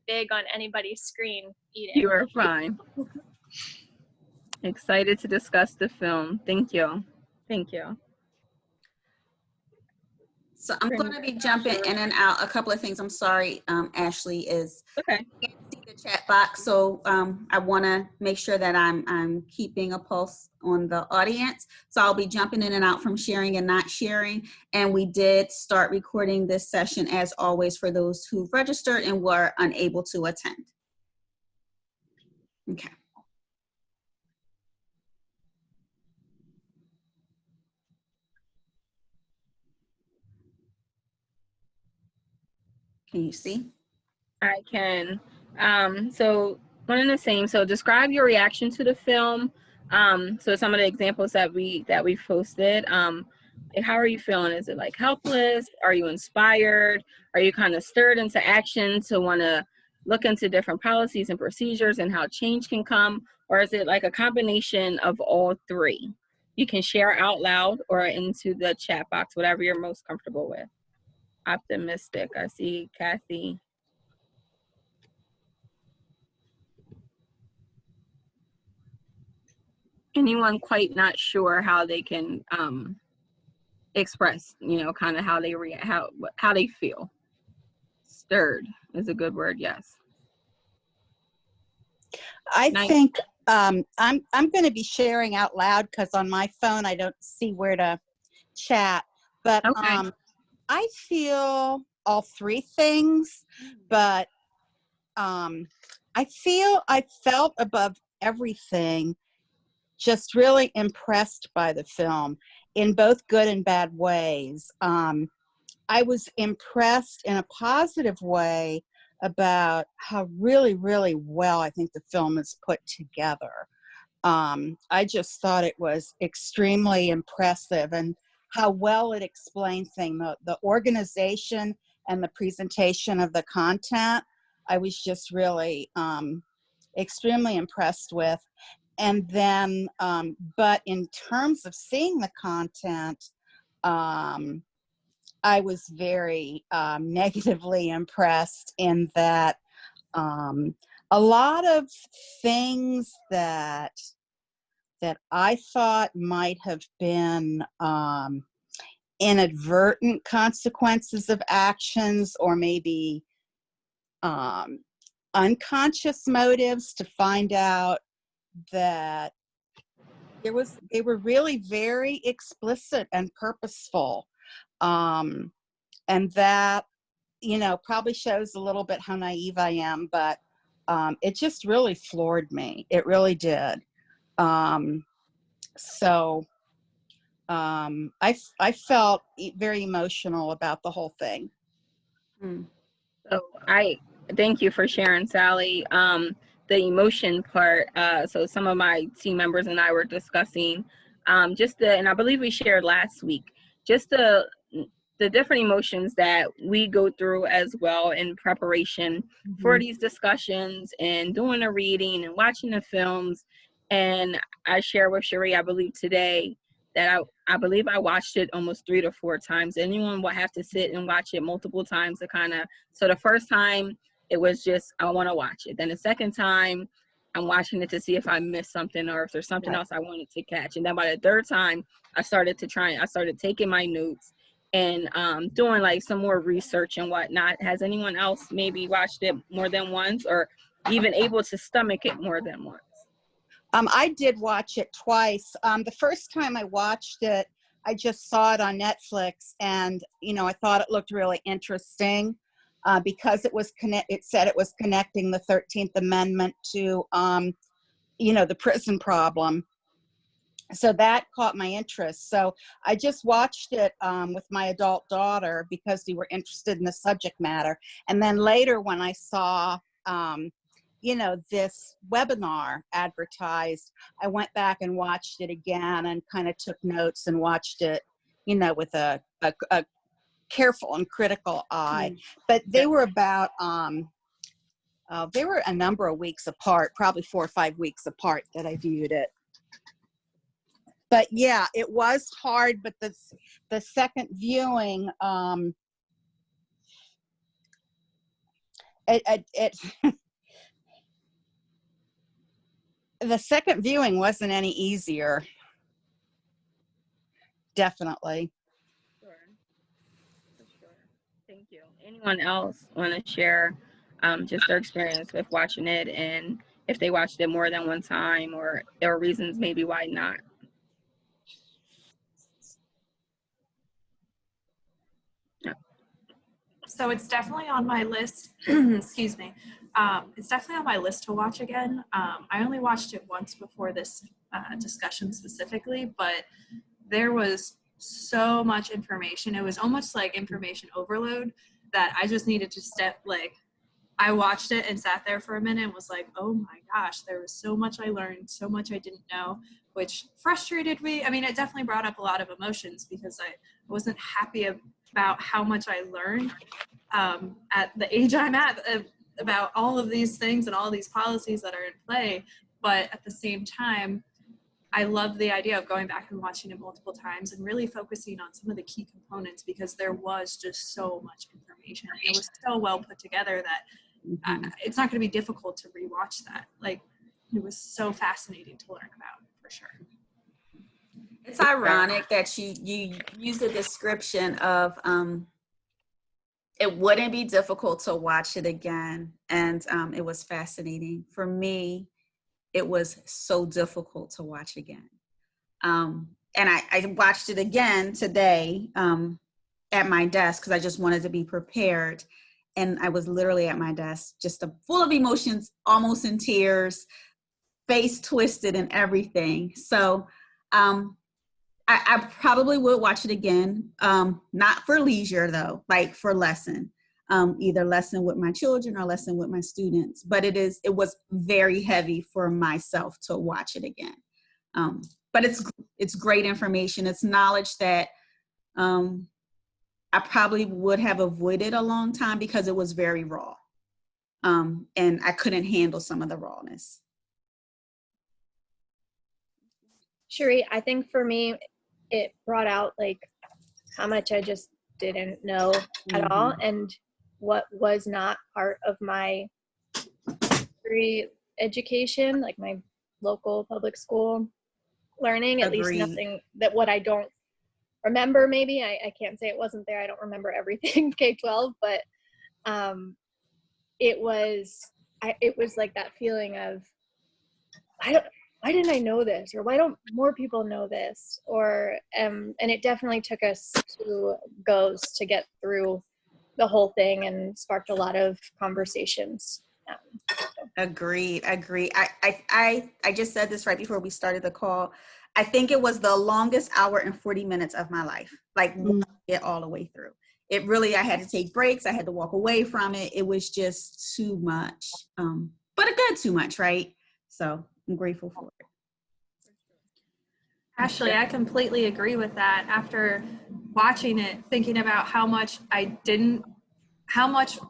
big on anybody's screen eating. You are fine. Excited to discuss the film. Thank you. Thank you. So I'm going to be jumping in and out. A couple of things. I'm sorry, Ashley, is okay. I can't see the chat box, so I want to make sure that I'm keeping a pulse on the audience. So I'll be jumping in and out from sharing and not sharing. And we did start recording this session, as always, for those who registered and were unable to attend. Okay. Can you see? I can. So one and the same. So describe your reaction to the film. So some of the examples that we posted. Like, how are you feeling? Is it like helpless? Are you inspired? Are you kind of stirred into action to want to look into different policies and procedures and how change can come? Or is it like a combination of all three? You can share out loud or into the chat box, whatever you're most comfortable with. Optimistic. I see Kathy. Anyone quite not sure how they can express, you know, kind of how they react, how they feel. Stirred is a good word. Yes. I think I'm going to be sharing out loud because on my phone I don't see where to chat. But okay. I feel all three things, but I felt above everything just really impressed by the film in both good and bad ways. I was impressed in a positive way about how really, really well I think the film is put together. I just thought it was extremely impressive and how well it explained things, the organization and the presentation of the content. I was just really extremely impressed with. And then, but in terms of seeing the content, I was very negatively impressed in that a lot of things that I thought might have been inadvertent consequences of actions or maybe unconscious motives to find out that they were really very explicit and purposeful. And that, you know, probably shows a little bit how naive I am, but it just really floored me. It really did. So I felt very emotional about the whole thing. So I thank you for sharing, Sally. The emotion part, so some of my team members and I were discussing and I believe we shared last week, just the different emotions that we go through as well in preparation for these discussions and doing the reading and watching the films. And I share with Cherie, I believe today, that I believe I watched it almost 3 to 4 times. Anyone will have to sit and watch it multiple times to kind of, so the first time it was just, I want to watch it. Then the second time I'm watching it to see if I missed something or if there's something else I wanted to catch. And then by the third time I started taking my notes and doing like some more research and whatnot. Has anyone else maybe watched it more than once or even able to stomach it more than once? I did watch it twice. The first time I watched it, I just saw it on Netflix, and you know, I thought it looked really interesting because it said it was connecting the 13th Amendment to, you know, the prison problem. So that caught my interest. So I just watched it with my adult daughter because we were interested in the subject matter. And then later when I saw, you know, this webinar advertised, I went back and watched it again and kind of took notes and watched it, you know, with a careful and critical eye. But they were about, they were a number of weeks apart, probably 4 or 5 weeks apart that I viewed it. But yeah, it was hard, but the second viewing, The second viewing wasn't any easier. Definitely. Sure. For sure. Thank you. Anyone else want to share just their experience with watching it, and if they watched it more than one time, or there are reasons maybe why not? So it's definitely on my list. Excuse me. It's definitely on my list to watch again. I only watched it once before this discussion specifically, but there was so much information. It was almost like information overload that I just needed to I watched it and sat there for a minute and was like, oh my gosh, there was so much I learned, so much I didn't know, which frustrated me. I mean, it definitely brought up a lot of emotions because I wasn't happy about how much I learned at the age I'm at about all of these things and all these policies that are in play. But at the same time, I love the idea of going back and watching it multiple times and really focusing on some of the key components because there was just so much information. It was so well put together that it's not going to be difficult to rewatch that. Like, it was so fascinating to learn about, for sure. It's ironic that you use the description of it wouldn't be difficult to watch it again, and it was fascinating. For me, it was so difficult to watch again. And I watched it again today at my desk because I just wanted to be prepared. And I was literally at my desk, just full of emotions, almost in tears, face twisted and everything. So I probably would watch it again, not for leisure though, like for lesson, either lesson with my children or lesson with my students. But it was very heavy for myself to watch it again. But it's great information. It's knowledge that I probably would have avoided a long time because it was very raw. And I couldn't handle some of the rawness. Cherie, I think for me, it brought out like how much I just didn't know at all, and what was not part of my history education, like my local public school learning. At least nothing that what I don't remember. Maybe I can't say it wasn't there. I don't remember everything K-12, but it was like that feeling of why didn't I know this, or why don't more people know this, or and it definitely took us 2 goes to get through the whole thing and sparked a lot of conversations. Agreed. I just said this right before we started the call. I think it was the longest hour and 40 minutes of my life, like it all the way through. It really, I had to take breaks. I had to walk away from it. It was just too much, but a good too much, right? So I'm grateful for it. Ashley, I completely agree with that. After watching it, thinking about how much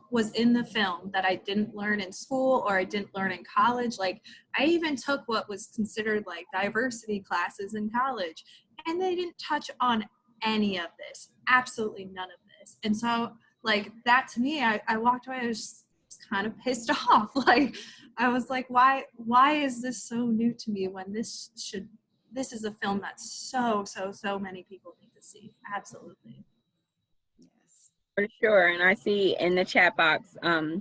was in the film that I didn't learn in school or I didn't learn in college. Like, I even took what was considered like diversity classes in college, and they didn't touch on any of this, absolutely none of this. And so like that to me, I walked away, I was just kind of pissed off. Like, I was like, why is this so new to me when this is a film that so many people need to see. Absolutely. Yes. For sure. And I see in the chat box,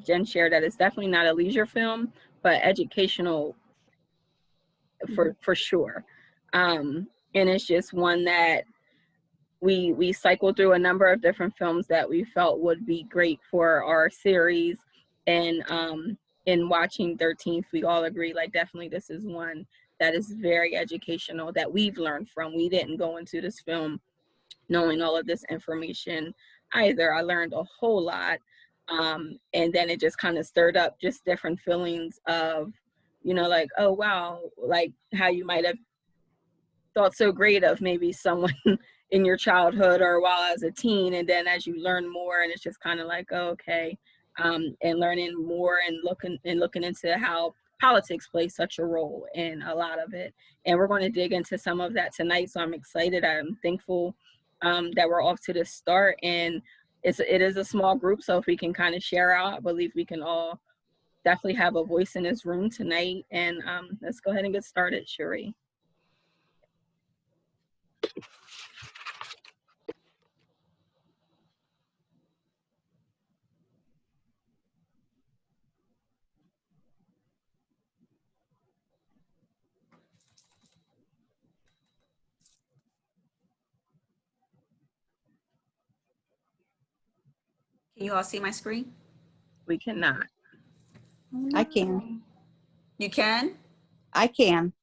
Jen shared that it's definitely not a leisure film, but educational for sure. And it's just one that we cycled through a number of different films that we felt would be great for our series. And in watching 13th, we all agree, like, definitely this is one that is very educational that we've learned from. We didn't go into this film knowing all of this information either. I learned a whole lot. And then it just kind of stirred up just different feelings of, you know, like, oh, wow, like how you might have thought so great of maybe someone in your childhood or while as a teen. And then as you learn more, and it's just kind of like, oh, okay. And learning more and looking into how politics plays such a role in a lot of it. And we're going to dig into some of that tonight. So I'm excited. I'm thankful that we're off to the start. And it is a small group, so if we can kind of share out, I believe we can all definitely have a voice in this room tonight. And let's go ahead and get started, Cherie. Can you all see my screen? We cannot. I can. You can? I can.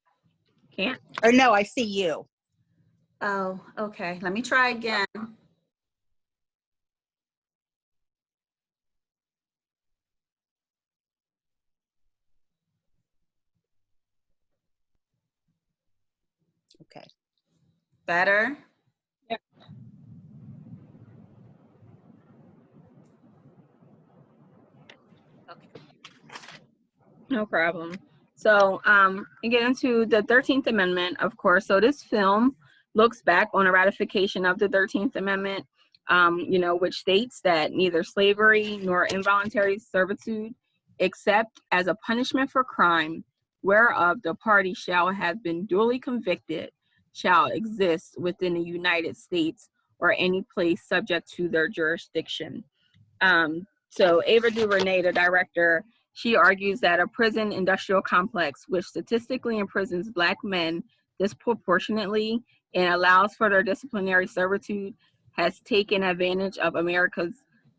Can't. Or no, I see you. Oh, okay. Let me try again. Okay. Better? Yep. Okay. No problem. So and get into the 13th Amendment, of course. So this film looks back on a ratification of the 13th Amendment, you know, which states that neither slavery nor involuntary servitude, except as a punishment for crime, whereof the party shall have been duly convicted, shall exist within the United States or any place subject to their jurisdiction. So Ava DuVernay, the director, she argues that a prison industrial complex which statistically imprisons Black men disproportionately and allows for their disciplinary servitude has taken advantage of America's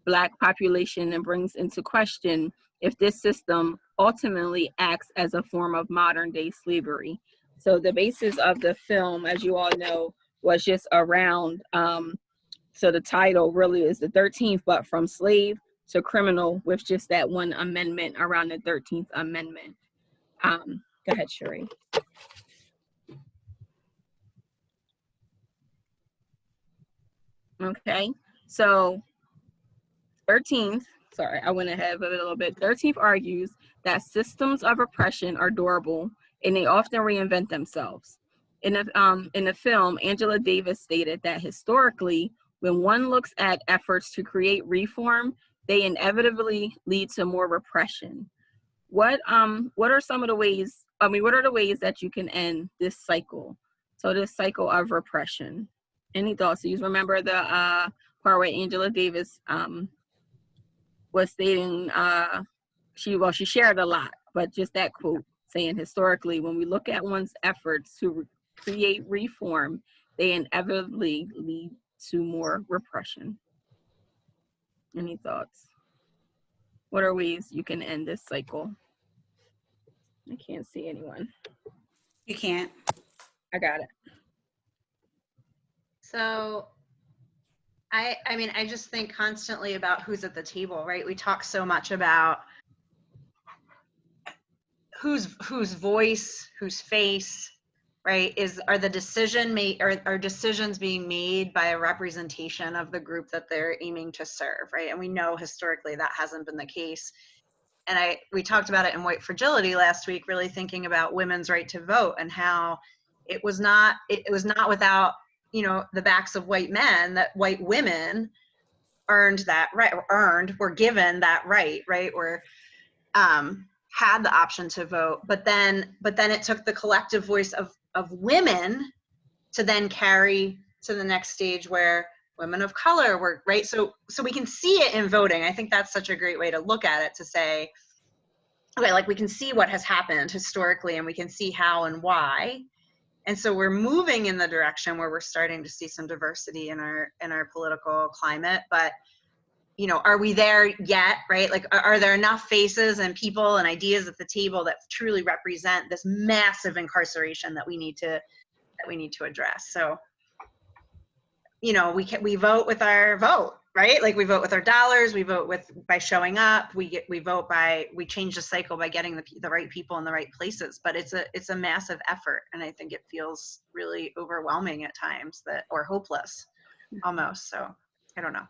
Black population and brings into question if this system ultimately acts as a form of modern day slavery. So the basis of the film, as you all know, was just around, so the title really is the 13th, but from slave to criminal, with just that one amendment around the 13th Amendment. Go ahead, Cherie. Okay, so 13th, sorry, I went ahead of it a little bit. 13th argues that systems of oppression are durable and they often reinvent themselves. In the film, Angela Davis stated that historically, when one looks at efforts to create reform, they inevitably lead to more repression. What are some of the ways, what are the ways that you can end this cycle? So this cycle of repression. Any thoughts? You remember the part where Angela Davis was stating, she shared a lot, but just that quote saying historically, when we look at one's efforts to create reform, they inevitably lead to more repression. Any thoughts? What are ways you can end this cycle? I can't see anyone. You can't. I got it. So I mean, I just think constantly about who's at the table, right? We talk so much about whose voice, whose face, right? Are decisions being made by a representation of the group that they're aiming to serve, right? And we know historically that hasn't been the case. And we talked about it in White Fragility last week, really thinking about women's right to vote and how it was not without, you know, the backs of white men that white women earned that right, were given that right, or had the option to vote. But then it took the collective voice of women to then carry to the next stage where women of color were, right? So we can see it in voting. I think that's such a great way to look at it, to say, okay, like we can see what has happened historically and we can see how and why. And so we're moving in the direction where we're starting to see some diversity in our political climate. But, you know, are we there yet, right? Like, are there enough faces and people and ideas at the table that truly represent this massive incarceration that we need to address? So, you know, we vote with our vote, right? Like we vote with our dollars, we vote by showing up, we change the cycle by getting the right people in the right places. But it's a massive effort, and I think it feels really overwhelming at times, or hopeless almost. So I don't know.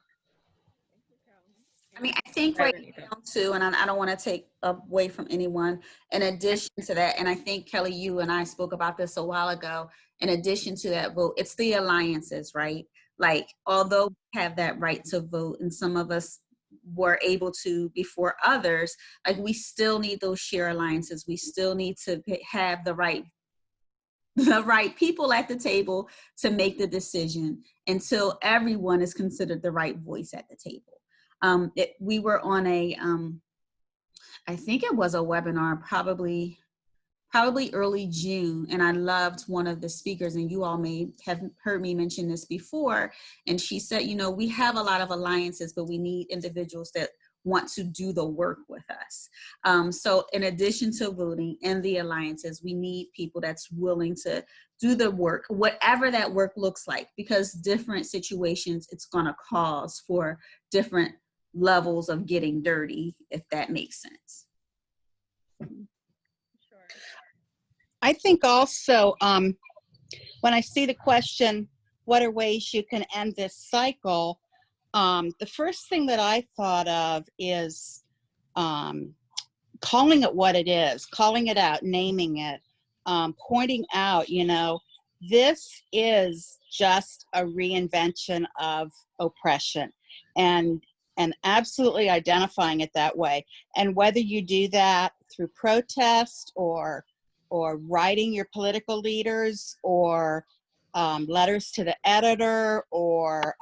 I mean, I think right now too, and I don't want to take away from anyone, in addition to that, and I think Kelly, you and I spoke about this a while ago, in addition to that vote, it's the alliances, right? Like, although we have that right to vote, and some of us were able to before others, like we still need those share alliances. We still need to have the right people at the table to make the decision until everyone is considered the right voice at the table. We were on a, I think it was a webinar, probably early June, and I loved one of the speakers, and you all may have heard me mention this before, and she said, you know, we have a lot of alliances, but we need individuals that want to do the work with us. So in addition to voting and the alliances, we need people that's willing to do the work, whatever that work looks like, because different situations, it's gonna cause for different levels of getting dirty, if that makes sense. I think also, when I see the question, what are ways you can end this cycle? The first thing that I thought of is calling it what it is, calling it out, naming it, pointing out, you know, this is just a reinvention of oppression, and absolutely identifying it that way. And whether you do that through protest or writing your political leaders or letters to the editor, or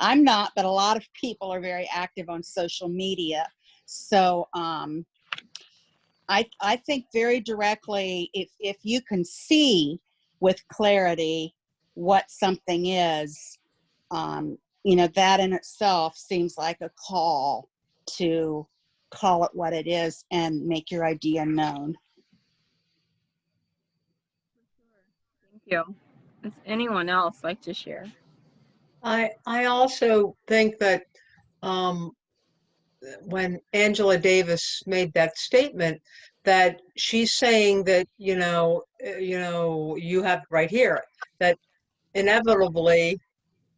I'm not, but a lot of people are very active on social media. So I think very directly, if you can see with clarity what something is, you know, that in itself seems like a call to call it what it is and make your idea known. Thank you. Does anyone else like to share? I also think that when Angela Davis made that statement, that she's saying that, you have right here, that inevitably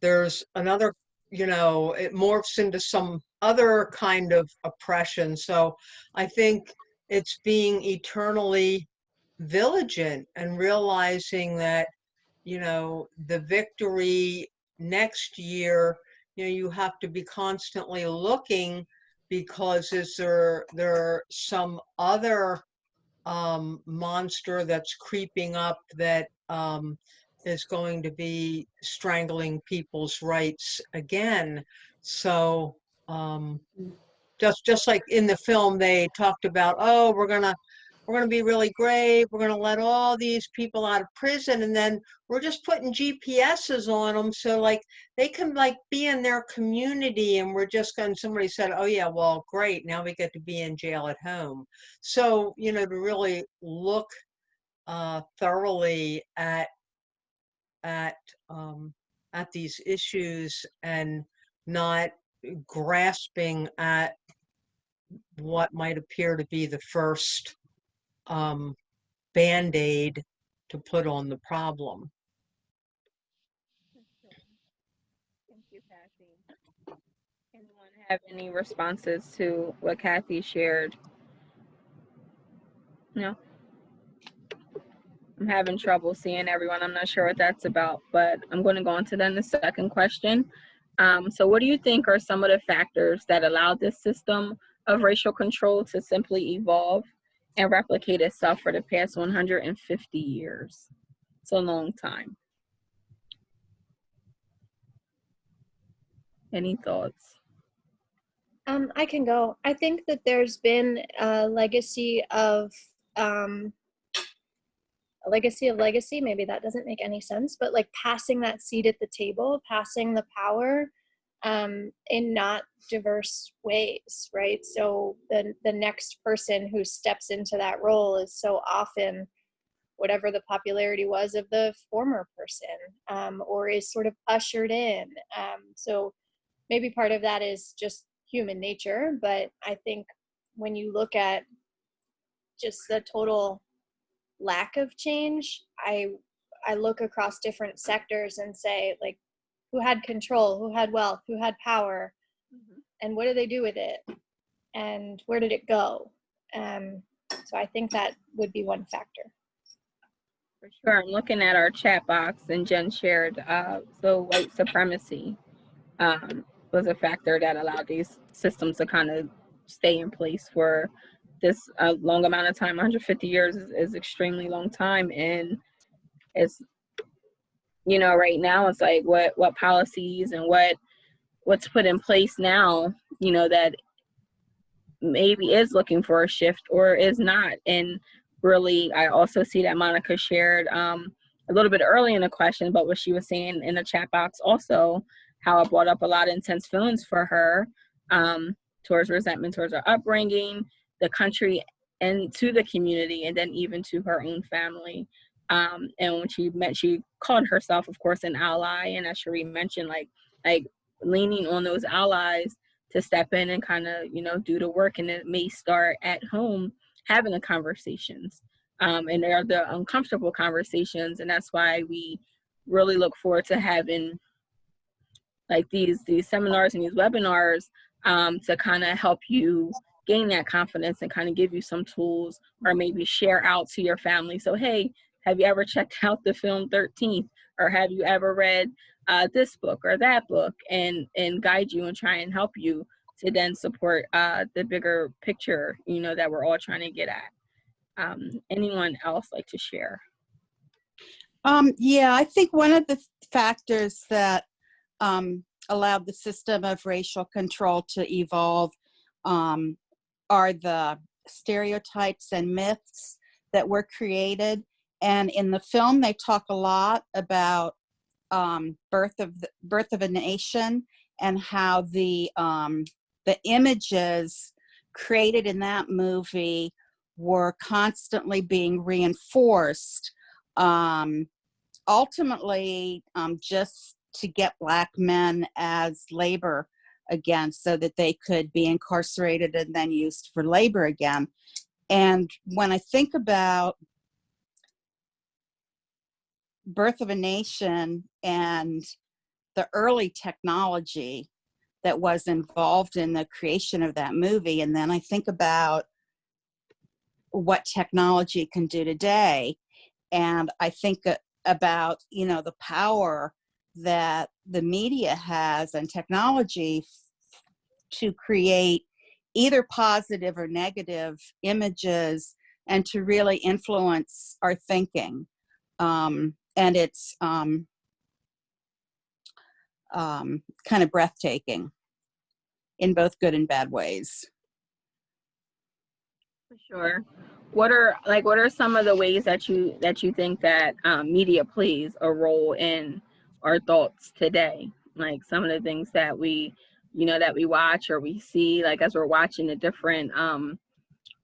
there's another, it morphs into some other kind of oppression. So I think it's being eternally vigilant and realizing that, the victory next year, you have to be constantly looking, because is there some other monster that's creeping up that is going to be strangling people's rights again. So just like in the film, they talked about, oh, we're gonna be really great. We're gonna let all these people out of prison, and then we're just putting GPSs on them, so like they can like be in their community, and we're just going. Somebody said, oh yeah, well, great. Now we get to be in jail at home. So to really look thoroughly at these issues and not grasping at what might appear to be the first Band-Aid to put on the problem. Thank you, Kathy. Anyone have any responses to what Kathy shared? No? I'm having trouble seeing everyone. I'm not sure what that's about, but I'm going to go on to then the second question. So what do you think are some of the factors that allow this system of racial control to simply evolve and replicate itself for the past 150 years? It's a long time. Any thoughts? I can go. I think that there's been a legacy of legacy. Maybe that doesn't make any sense, but like passing that seat at the table, passing the power in not diverse ways, right? So the next person who steps into that role is so often whatever the popularity was of the former person, or is sort of ushered in. So maybe part of that is just human nature, but I think when you look at just the total lack of change, I look across different sectors and say, like, who had control, who had wealth, who had power, and what did they do with it, and where did it go? So I think that would be one factor. For sure. I'm looking at our chat box, and Jen shared, so white supremacy was a factor that allowed these systems to kind of stay in place for this long amount of time. 150 years is extremely long time, and it's, you know, right now it's like what policies and what's put in place now, you know, that maybe is looking for a shift or is not. And really, I also see that Monica shared a little bit early in the question, but what she was saying in the chat box also, how it brought up a lot of intense feelings for her towards resentment towards her upbringing, the country, and to the community, and then even to her own family. And when she called herself, of course, an ally, and as Cherie mentioned, like leaning on those allies to step in and kind of, you know, do the work. And it may start at home, having the conversations. And they are the uncomfortable conversations. And that's why we really look forward to having like these seminars and these webinars to kind of help you gain that confidence and kind of give you some tools, or maybe share out to your family. So, hey, have you ever checked out the film 13th? Or have you ever read this book or that book, and guide you and try and help you to then support the bigger picture, you know, that we're all trying to get at. Anyone else like to share? Yeah, I think one of the factors that allowed the system of racial control to evolve are the stereotypes and myths that were created. And in the film, they talk a lot about Birth of a Nation, and how the images created in that movie were constantly being reinforced, ultimately just to get Black men as labor again, so that they could be incarcerated and then used for labor again. And when I think about Birth of a Nation and the early technology that was involved in the creation of that movie, and then I think about what technology can do today, and I think about, you know, the power that the media has and technology to create either positive or negative images and to really influence our thinking. And it's kind of breathtaking in both good and bad ways. For sure. What are some of the ways that you think that media plays a role in our thoughts today? Like some of the things that we, you know, that we watch or we see, like as we're watching the different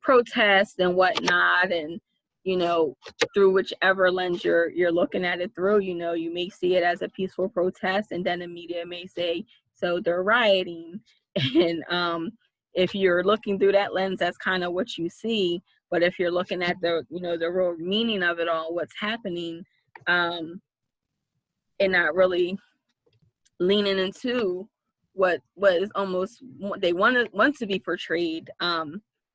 protests and whatnot, and you know, through whichever lens you're looking at it through, you know, you may see it as a peaceful protest, and then the media may say, so they're rioting. And if you're looking through that lens, that's kind of what you see. But if you're looking at the, you know, the real meaning of it all, what's happening, and not really leaning into what is almost they want to be portrayed,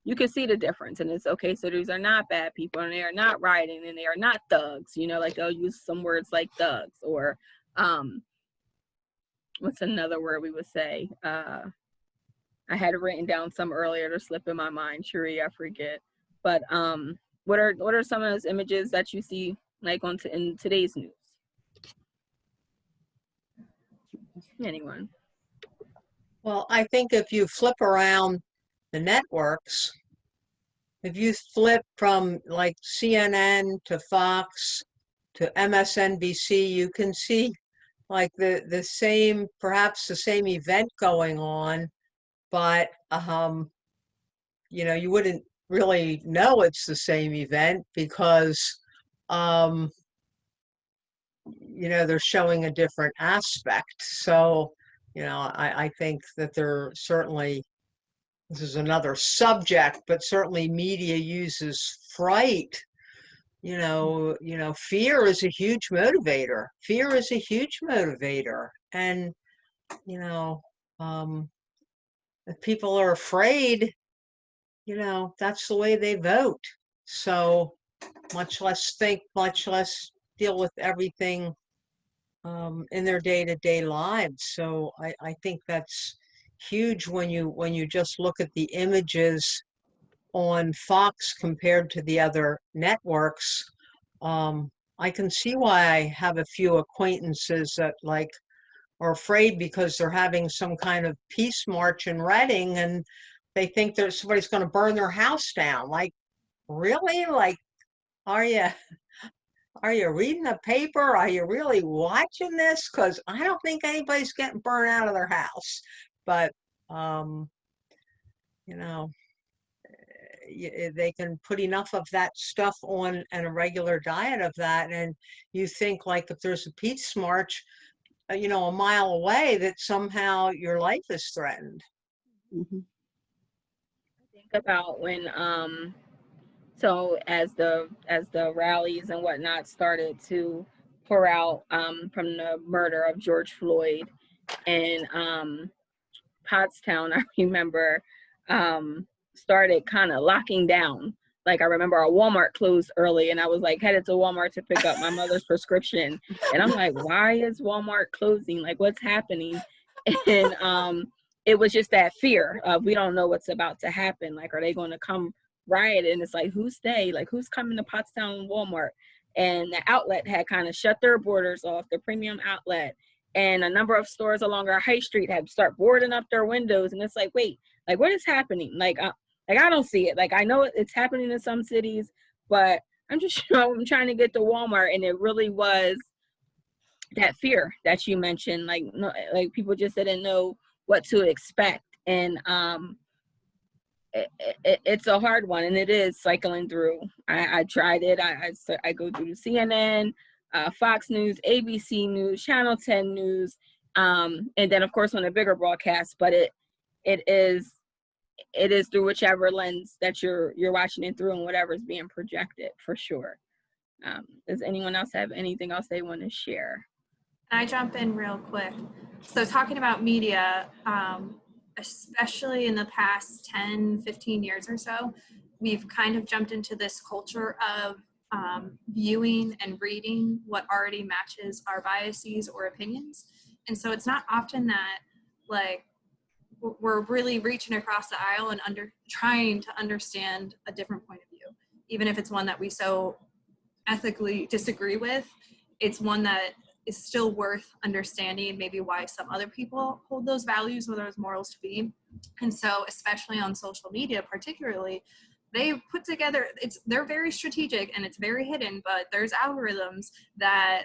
you can see the difference. And it's okay, so these are not bad people, and they are not rioting, and they are not thugs, you know, like they'll use some words like thugs, or what's another word we would say? I had written down some earlier to slip in my mind, Cherie, I forget. But what are some of those images that you see like in today's news? Anyone? Well, I think if you flip around the networks, if you flip from like CNN to Fox to MSNBC, you can see like the same, perhaps the same event going on, but you know, you wouldn't really know it's the same event because you know, they're showing a different aspect. So, you know, I think that there certainly, this is another subject, but certainly media uses fright. You know, fear is a huge motivator. Fear is a huge motivator. And, you know, if people are afraid, you know, that's the way they vote. So, much less think, much less deal with everything in their day-to-day lives. So I think that's huge when you just look at the images on Fox compared to the other networks. I can see why I have a few acquaintances that like are afraid because they're having some kind of peace march in Reading and they think that somebody's going to burn their house down. Like, really? Like, are you reading the paper? Are you really watching this? Because I don't think anybody's getting burned out of their house. But you know, they can put enough of that stuff on and a regular diet of that, and you think like if there's a peace march, you know, a mile away, that somehow your life is threatened. Mhm. Think about when so as the rallies and whatnot started to pour out from the murder of George Floyd and Pottstown, I remember started kind of locking down. Like, I remember our Walmart closed early and I was like headed to Walmart to pick up my mother's prescription. And I'm like, why is Walmart closing? Like, what's happening? And it was just that fear of, we don't know what's about to happen. Like, are they going to come riot? And it's like, who's they? Like, who's coming to Pottstown Walmart? And the outlet had kind of shut their borders off, the premium outlet. And a number of stores along our high street had start boarding up their windows. And it's like, wait, like, what is happening? Like I don't see it. Like, I know it's happening in some cities, but I'm just I'm trying to get to Walmart. And it really was that fear that you mentioned. Like, no, like people just didn't know what to expect. And it's a hard one, and it is cycling through. I tried it. I go through CNN, Fox News, ABC News, Channel 10 News, and then of course on a bigger broadcast. But it is through whichever lens that you're watching it through and whatever's being projected, for sure. Does anyone else have anything else they want to share? Can I jump in real quick? So talking about media, especially in the past 10, 15 years or so, we've kind of jumped into this culture of viewing and reading what already matches our biases or opinions. And so it's not often that, like, we're really reaching across the aisle and trying to understand a different point of view, even if it's one that we so ethically disagree with. It's one that is still worth understanding, maybe why some other people hold those values or those morals to be. And so, especially on social media, particularly, they put together, they're very strategic and it's very hidden, but there's algorithms that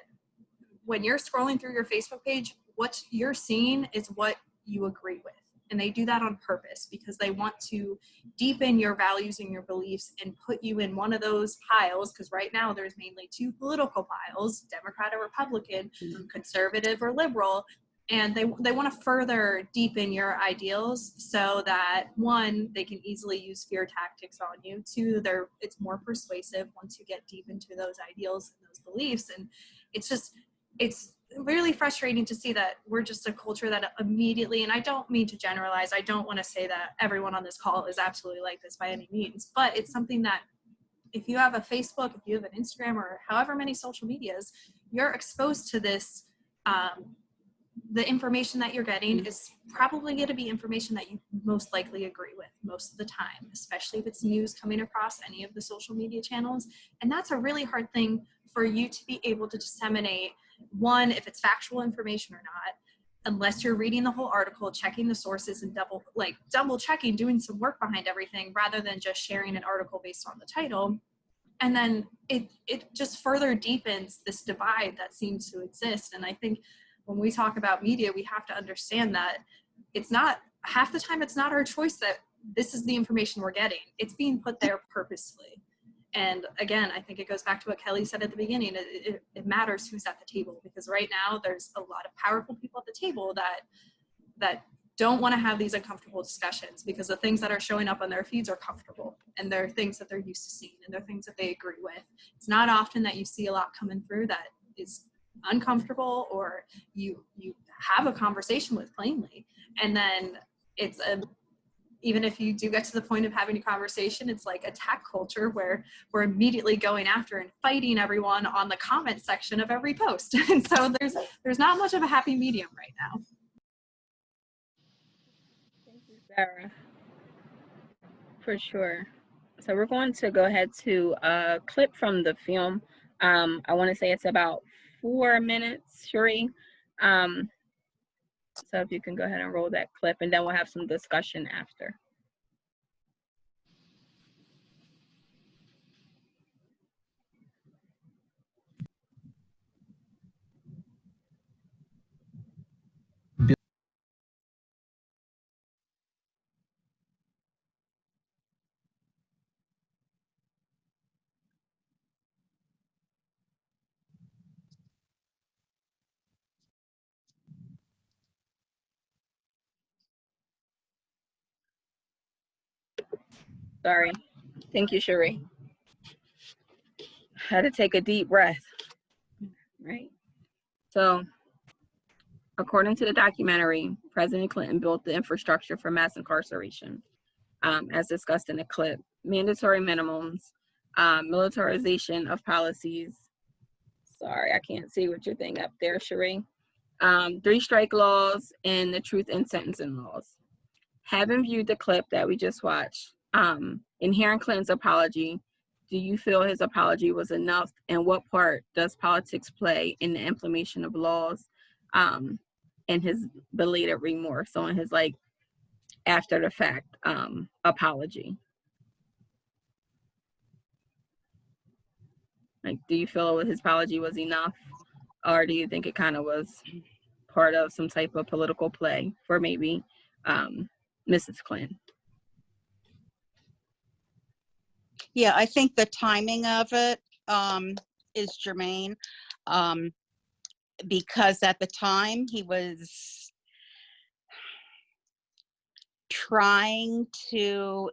when you're scrolling through your Facebook page, what you're seeing is what you agree with. And they do that on purpose because they want to deepen your values and your beliefs and put you in one of those piles. Because right now there's mainly two political piles, Democrat or Republican, conservative or liberal. And they want to further deepen your ideals so that, one, they can easily use fear tactics on you. Two, it's more persuasive once you get deep into those ideals and those beliefs. And it's really frustrating to see that we're just a culture that immediately, and I don't mean to generalize, I don't want to say that everyone on this call is absolutely like this by any means, but it's something that if you have a Facebook, if you have an Instagram, or however many social medias, you're exposed to this. The information that you're getting is probably going to be information that you most likely agree with most of the time, especially if it's news coming across any of the social media channels. And that's a really hard thing for you to be able to disseminate, one, if it's factual information or not, unless you're reading the whole article, checking the sources, and double checking, doing some work behind everything, rather than just sharing an article based on the title. And then it just further deepens this divide that seems to exist. And I think when we talk about media, we have to understand that it's not, half the time it's not our choice that this is the information we're getting. It's being put there purposefully. And again, I think it goes back to what Kelly said at the beginning. It matters who's at the table, because right now there's a lot of powerful people at the table that don't want to have these uncomfortable discussions, because the things that are showing up on their feeds are comfortable and they're things that they're used to seeing and they're things that they agree with. It's not often that you see a lot coming through that is uncomfortable or you have a conversation with plainly, and then it's even if you do get to the point of having a conversation, it's like attack culture where we're immediately going after and fighting everyone on the comment section of every post. And so there's not much of a happy medium right now. Thank you, Sarah. For sure. So we're going to go ahead to a clip from the film. I want to say it's about 4 minutes, Sheree. So if you can go ahead and roll that clip, and then we'll have some discussion after. Sorry. Thank you, Sheree. Had to take a deep breath, right? So, according to the documentary, President Clinton built the infrastructure for mass incarceration, as discussed in the clip. Mandatory minimums, militarization of policies. Sorry, I can't see what you're thinking up there, Sheree. 3 strike laws and the truth in sentencing laws. Having viewed the clip that we just watched, in hearing Clinton's apology, do you feel his apology was enough? And what part does politics play in the implementation of laws, and his belated remorse on his like after the fact apology? Like, do you feel his apology was enough, or do you think it kind of was part of some type of political play for maybe Mrs. Clinton? Yeah, I think the timing of it is germane, because at the time he was trying to,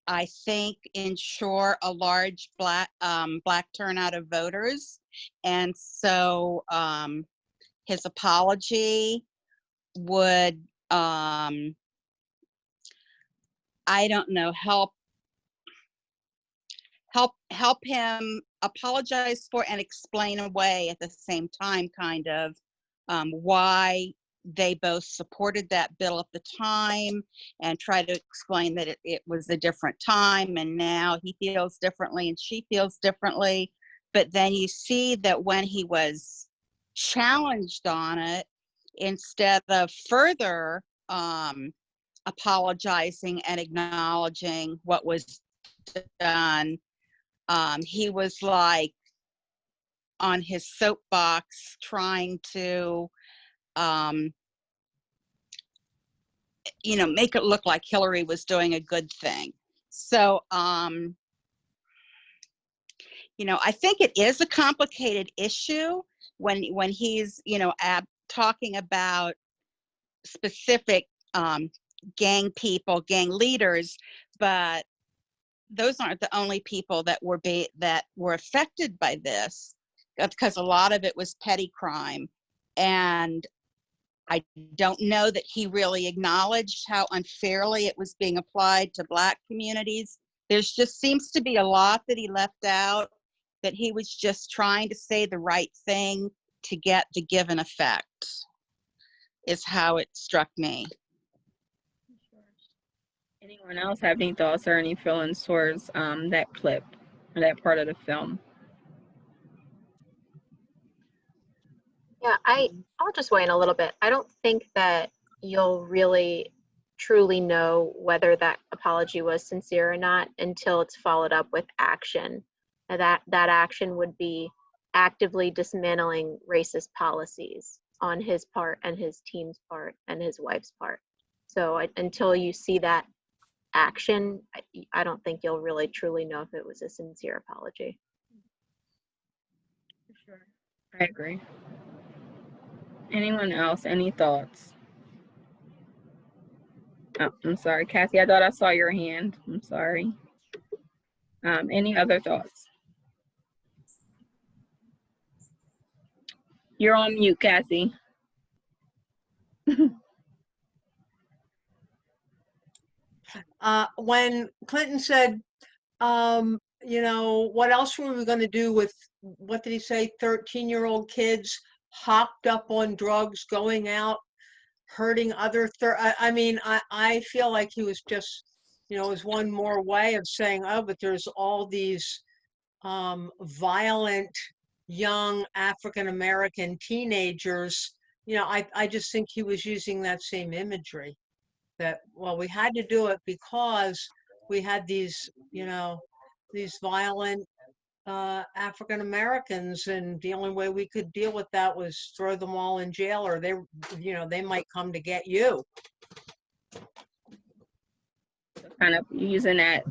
I think, ensure a large black turnout of voters, and so his apology would, I don't know, help him apologize for and explain away at the same time, kind of, why they both supported that bill at the time, and try to explain that it was a different time and now he feels differently and she feels differently. But then you see that when he was challenged on it, instead of further apologizing and acknowledging what was done, he was like on his soapbox trying to, make it look like Hillary was doing a good thing. So, I think it is a complicated issue when he's, talking about specific gang people, gang leaders, but those aren't the only people that were affected by this, because a lot of it was petty crime. And I don't know that he really acknowledged how unfairly it was being applied to Black communities. There's just seems to be a lot that he left out, that he was just trying to say the right thing to get the given effect, is how it struck me. Anyone else have any thoughts or any feelings towards that clip or that part of the film? Yeah, I'll just weigh in a little bit. I don't think that you'll really truly know whether that apology was sincere or not until it's followed up with action. And that action would be actively dismantling racist policies on his part and his team's part and his wife's part. So until you see that action, I don't think you'll really truly know if it was a sincere apology. For sure. I agree. Anyone else? Any thoughts? Oh, I'm sorry, Kathy. I thought I saw your hand. I'm sorry. Any other thoughts? You're on mute, Kathy. when Clinton said, you know, what else were we going to do with, what did he say, 13-year-old kids hopped up on drugs, going out, hurting other, I mean, I feel like he was just, you know, it was one more way of saying, oh, but there's all these violent young African-American teenagers. You know, I just think he was using that same imagery that, well, we had to do it because we had these, you know, these violent African Americans, and the only way we could deal with that was throw them all in jail, or they, you know, they might come to get you. Kind of using that,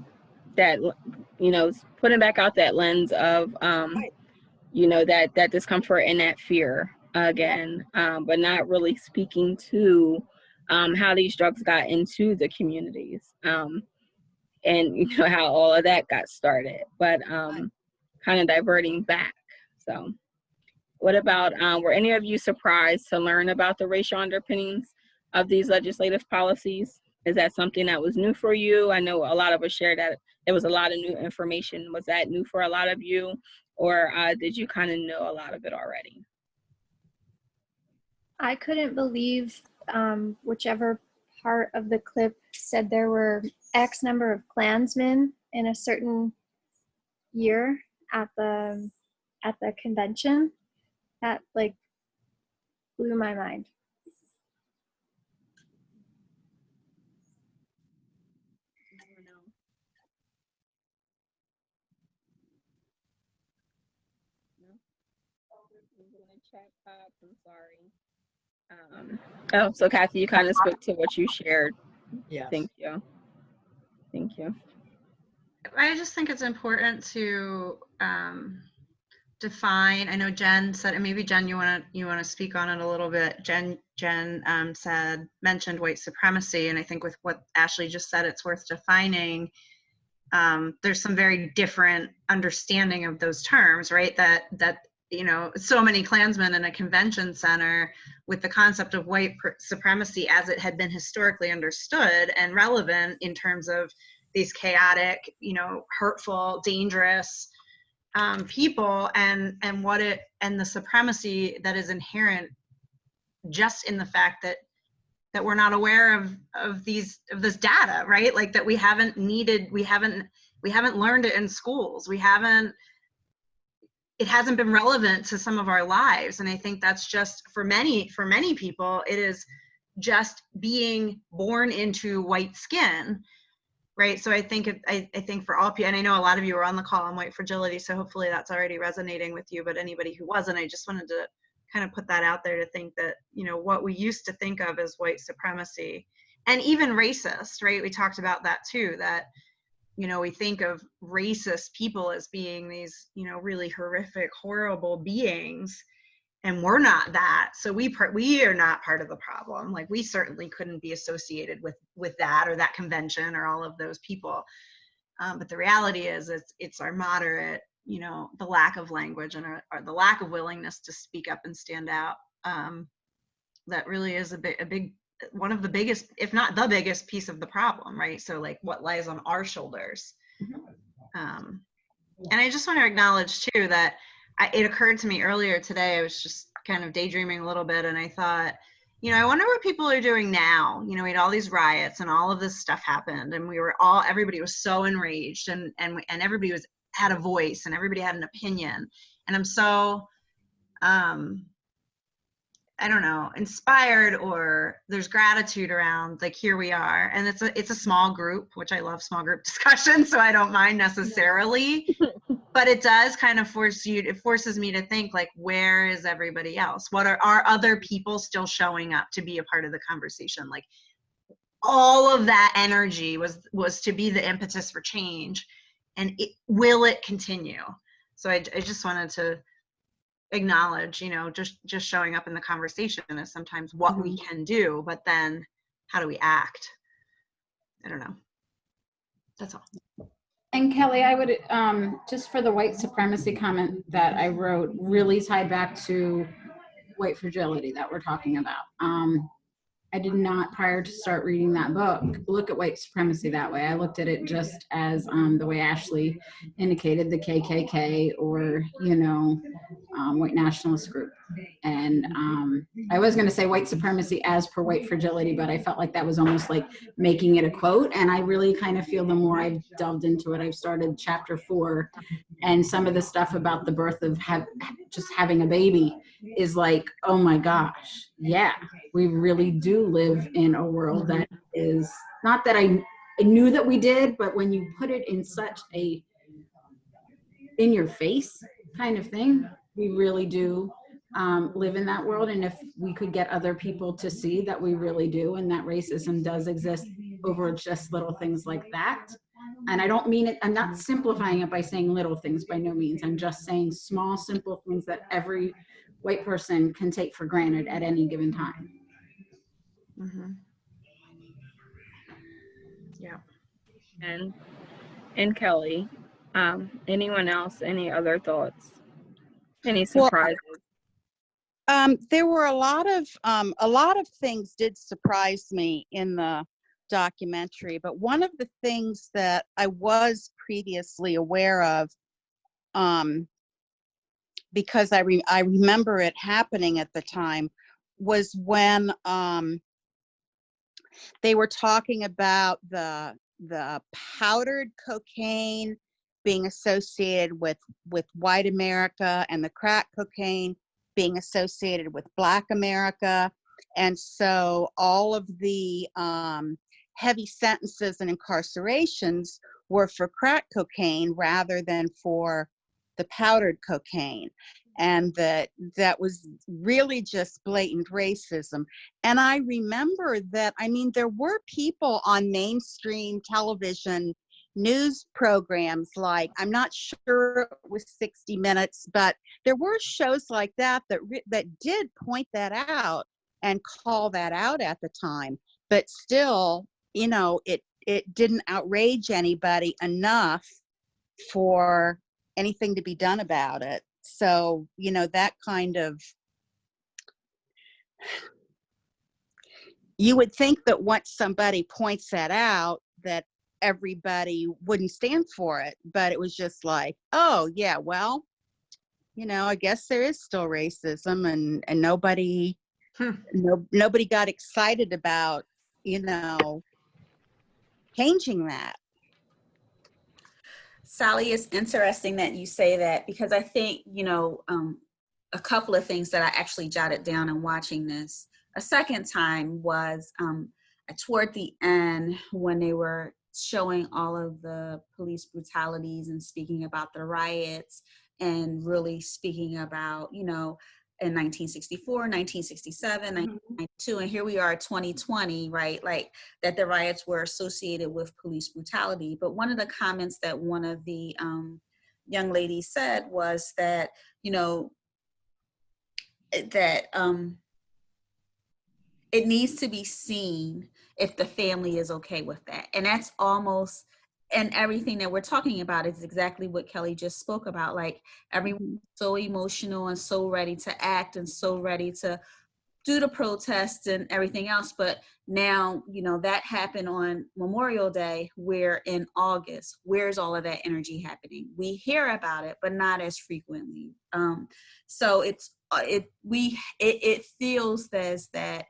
you know, putting back out that lens of, Right. you know, that discomfort and that fear again, but not really speaking to how these drugs got into the communities, and you know how all of that got started, but kind of diverting back. So what about, were any of you surprised to learn about the racial underpinnings of these legislative policies? Is that something that was new for you? I know a lot of us shared that there was a lot of new information. Was that new for a lot of you, or did you kind of know a lot of it already? I couldn't believe whichever part of the clip said there were X number of Klansmen in a certain year at the convention. That like blew my mind. I'm sorry. Oh, so Kathy, you kind of spoke to what you shared. Yes. Thank you. Thank you. I just think it's important to define. I know Jen said, and maybe Jen, you want to speak on it a little bit. Jen mentioned white supremacy, and I think with what Ashley just said, it's worth defining. There's some very different understanding of those terms, right? That you know, so many Klansmen in a convention center, with the concept of white supremacy as it had been historically understood and relevant in terms of these chaotic, you know, hurtful, dangerous people, and the supremacy that is inherent just in the fact that we're not aware of this data, right? Like that we haven't learned it in schools. It hasn't been relevant to some of our lives. And I think that's just for many people, it is just being born into white skin, right? So I think for all people, and I know a lot of you are on the call on white fragility, so hopefully that's already resonating with you, but anybody who wasn't, I just wanted to kind of put that out there to think that, you know, what we used to think of as white supremacy and even racist, right? We talked about that too, that, you know, we think of racist people as being these, you know, really horrific, horrible beings, and we're not that. So we are not part of the problem. Like we certainly couldn't be associated with that or that convention or all of those people. But the reality is it's our moderate, you know, the lack of language and or the lack of willingness to speak up and stand out. That really is a big, one of the biggest, if not the biggest piece of the problem, right? So like what lies on our shoulders. And I just want to acknowledge too that it occurred to me earlier today, I was just kind of daydreaming a little bit, and I thought, you know, I wonder what people are doing now. You know, we had all these riots and all of this stuff happened, and everybody was so enraged, and everybody had a voice, and everybody had an opinion. And I'm so, I don't know, inspired, or there's gratitude around, like, here we are. And it's a small group, which I love small group discussions, so I don't mind necessarily. But it does kind of forces me to think, like, where is everybody else? What are other people still showing up to be a part of the conversation? Like, all of that energy was to be the impetus for change. And will it continue? So I just wanted to acknowledge, you know, just showing up in the conversation is sometimes what we can do, but then how do we act? I don't know. That's all. And Kelly, I would, just for the white supremacy comment that I wrote, really tie back to white fragility that we're talking about. I did not, prior to start reading that book, look at white supremacy that way. I looked at it just as the way Ashley indicated, the KKK or, white nationalist group. And I was going to say white supremacy as per white fragility, but I felt like that was almost like making it a quote. And I really kind of feel the more I've delved into it, I've started chapter 4, and some of the stuff about the birth of just having a baby is like, oh my gosh, yeah, we really do live in a world that is not that I knew that we did, but when you put it in such a in your face kind of thing, we really do live in that world. And if we could get other people to see that we really do, and that racism does exist over just little things like that. And I don't mean it, I'm not simplifying it by saying little things, by no means. I'm just saying small, simple things that every white person can take for granted at any given time. Mm-hmm. Yeah. And Kelly, anyone else, any other thoughts? Any Well, surprises? there were a lot of things did surprise me in the documentary, but one of the things that I was previously aware of, because I remember it happening at the time, was when they were talking about the powdered cocaine being associated with white America, and the crack cocaine being associated with Black America. And so all of the heavy sentences and incarcerations were for crack cocaine rather than for the powdered cocaine. And that was really just blatant racism. And I remember that, I mean, there were people on mainstream television news programs, like, I'm not sure it was 60 Minutes, but there were shows like that that did point that out and call that out at the time. But still, it didn't outrage anybody enough for anything to be done about it. So, that kind of, you would think that once somebody points that out, that everybody wouldn't stand for it. But it was just like, oh yeah, well, I guess there is still racism, and nobody got excited about, changing that. Sally, it's interesting that you say that, because I think, a couple of things that I actually jotted down in watching this a second time was toward the end, when they were showing all of the police brutalities and speaking about the riots, and really speaking about, in 1964, 1967, 1992, and here we are 2020, right? Like, that the riots were associated with police brutality. But one of the comments that one of the young ladies said was that, that it needs to be seen if the family is okay with that. And that's almost, and everything that we're talking about is exactly what Kelly just spoke about. Like, everyone's so emotional and so ready to act and so ready to do the protests and everything else. But now, that happened on Memorial Day. We're in August. Where's all of that energy happening? We hear about it, but not as frequently. So it feels as that,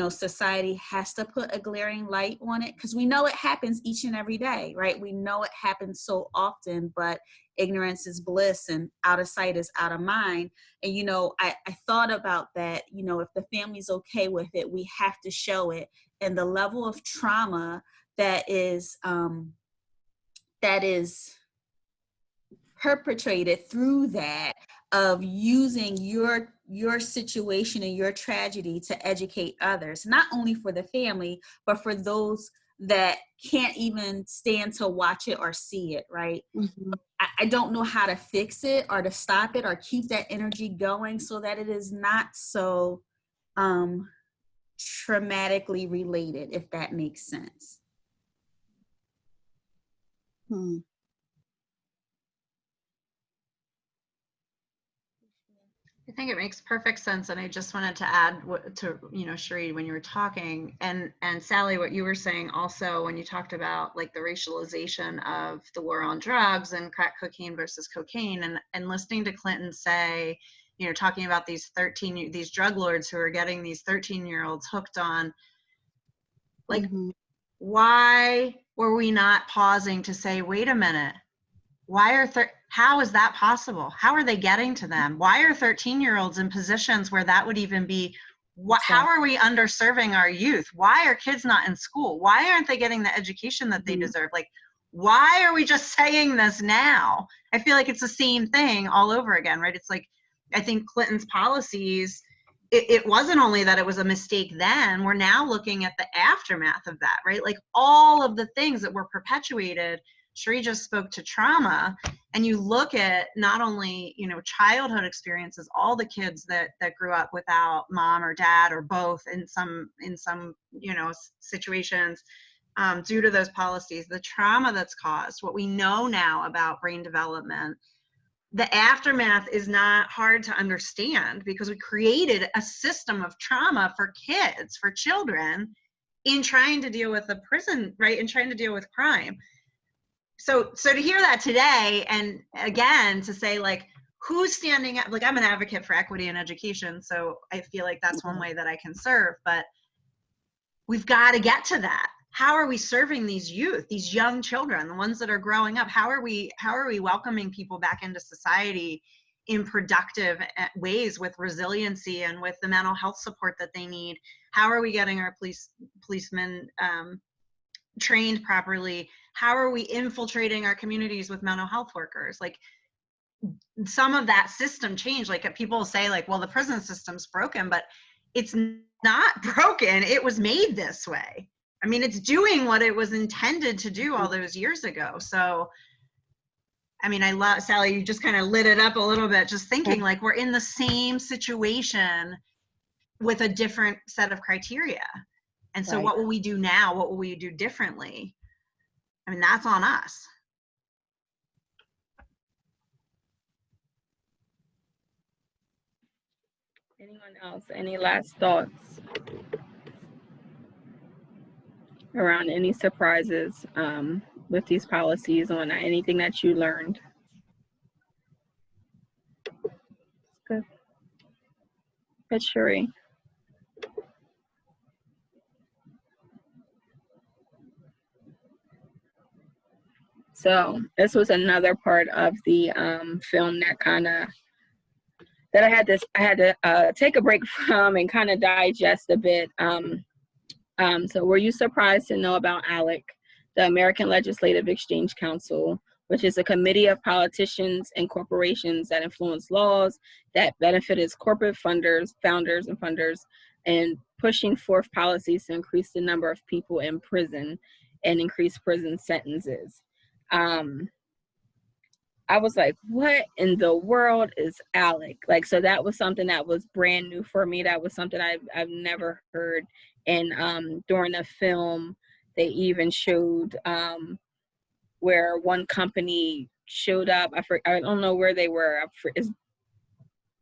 society has to put a glaring light on it, because we know it happens each and every day, right? We know it happens so often, but ignorance is bliss and out of sight is out of mind. And, I thought about that, if the family's okay with it, we have to show it. And the level of trauma that is perpetrated through that, of using your situation and your tragedy to educate others, not only for the family, but for those that can't even stand to watch it or see it, right? Mm-hmm. I don't know how to fix it or to stop it or keep that energy going so that it is not so traumatically related, if that makes sense. I think it makes perfect sense, and I just wanted to add to Sheree, when you were talking, and Sally, what you were saying also when you talked about like the racialization of the war on drugs and crack cocaine versus cocaine, and listening to Clinton say, talking about these drug lords who are getting these 13-year-olds hooked on, like, why were we not pausing to say, wait a minute, how is that possible? How are they getting to them? Why are 13-year-olds in positions where that would even be, how are we underserving our youth? Why are kids not in school? Why aren't they getting the education that they deserve? Like, why are we just saying this now? I feel like it's the same thing all over again, right? It's like, I think Clinton's policies, it wasn't only that it was a mistake then, we're now looking at the aftermath of that, right? Like all of the things that were perpetuated. Sheree just spoke to trauma, and you look at not only, childhood experiences, all the kids that grew up without mom or dad or both in some situations, due to those policies, the trauma that's caused, what we know now about brain development. The aftermath is not hard to understand because we created a system of trauma for kids, for children, in trying to deal with the prison, right, and trying to deal with crime. So to hear that today, and again, to say like, who's standing up, like I'm an advocate for equity in education, so I feel like that's one way that I can serve, but we've got to get to that. How are we serving these youth, these young children, the ones that are growing up? How are we welcoming people back into society in productive ways with resiliency and with the mental health support that they need? How are we getting our policemen trained properly? How are we infiltrating our communities with mental health workers? Like, some of that system change. Like, people say like, well, the prison system's broken, but it's not broken. It was made this way. I mean, it's doing what it was intended to do all those years ago. So, I mean, I love, Sally, you just kind of lit it up a little bit, just thinking like we're in the same situation with a different set of criteria. And so what will we do now? What will we do differently? I mean, that's on us. Anyone else? Any last thoughts around any surprises with these policies, on anything that you learned? Good. Good, Sheree. So this was another part of the film that I had to take a break from and kind of digest a bit. So were you surprised to know about ALEC, the American Legislative Exchange Council, which is a committee of politicians and corporations that influence laws that benefit its corporate founders and funders, and pushing forth policies to increase the number of people in prison and increase prison sentences? I was like, what in the world is ALEC? Like, so that was something that was brand new for me. That was something I've never heard. And during the film, they even showed where one company showed up. I don't know where they were. It's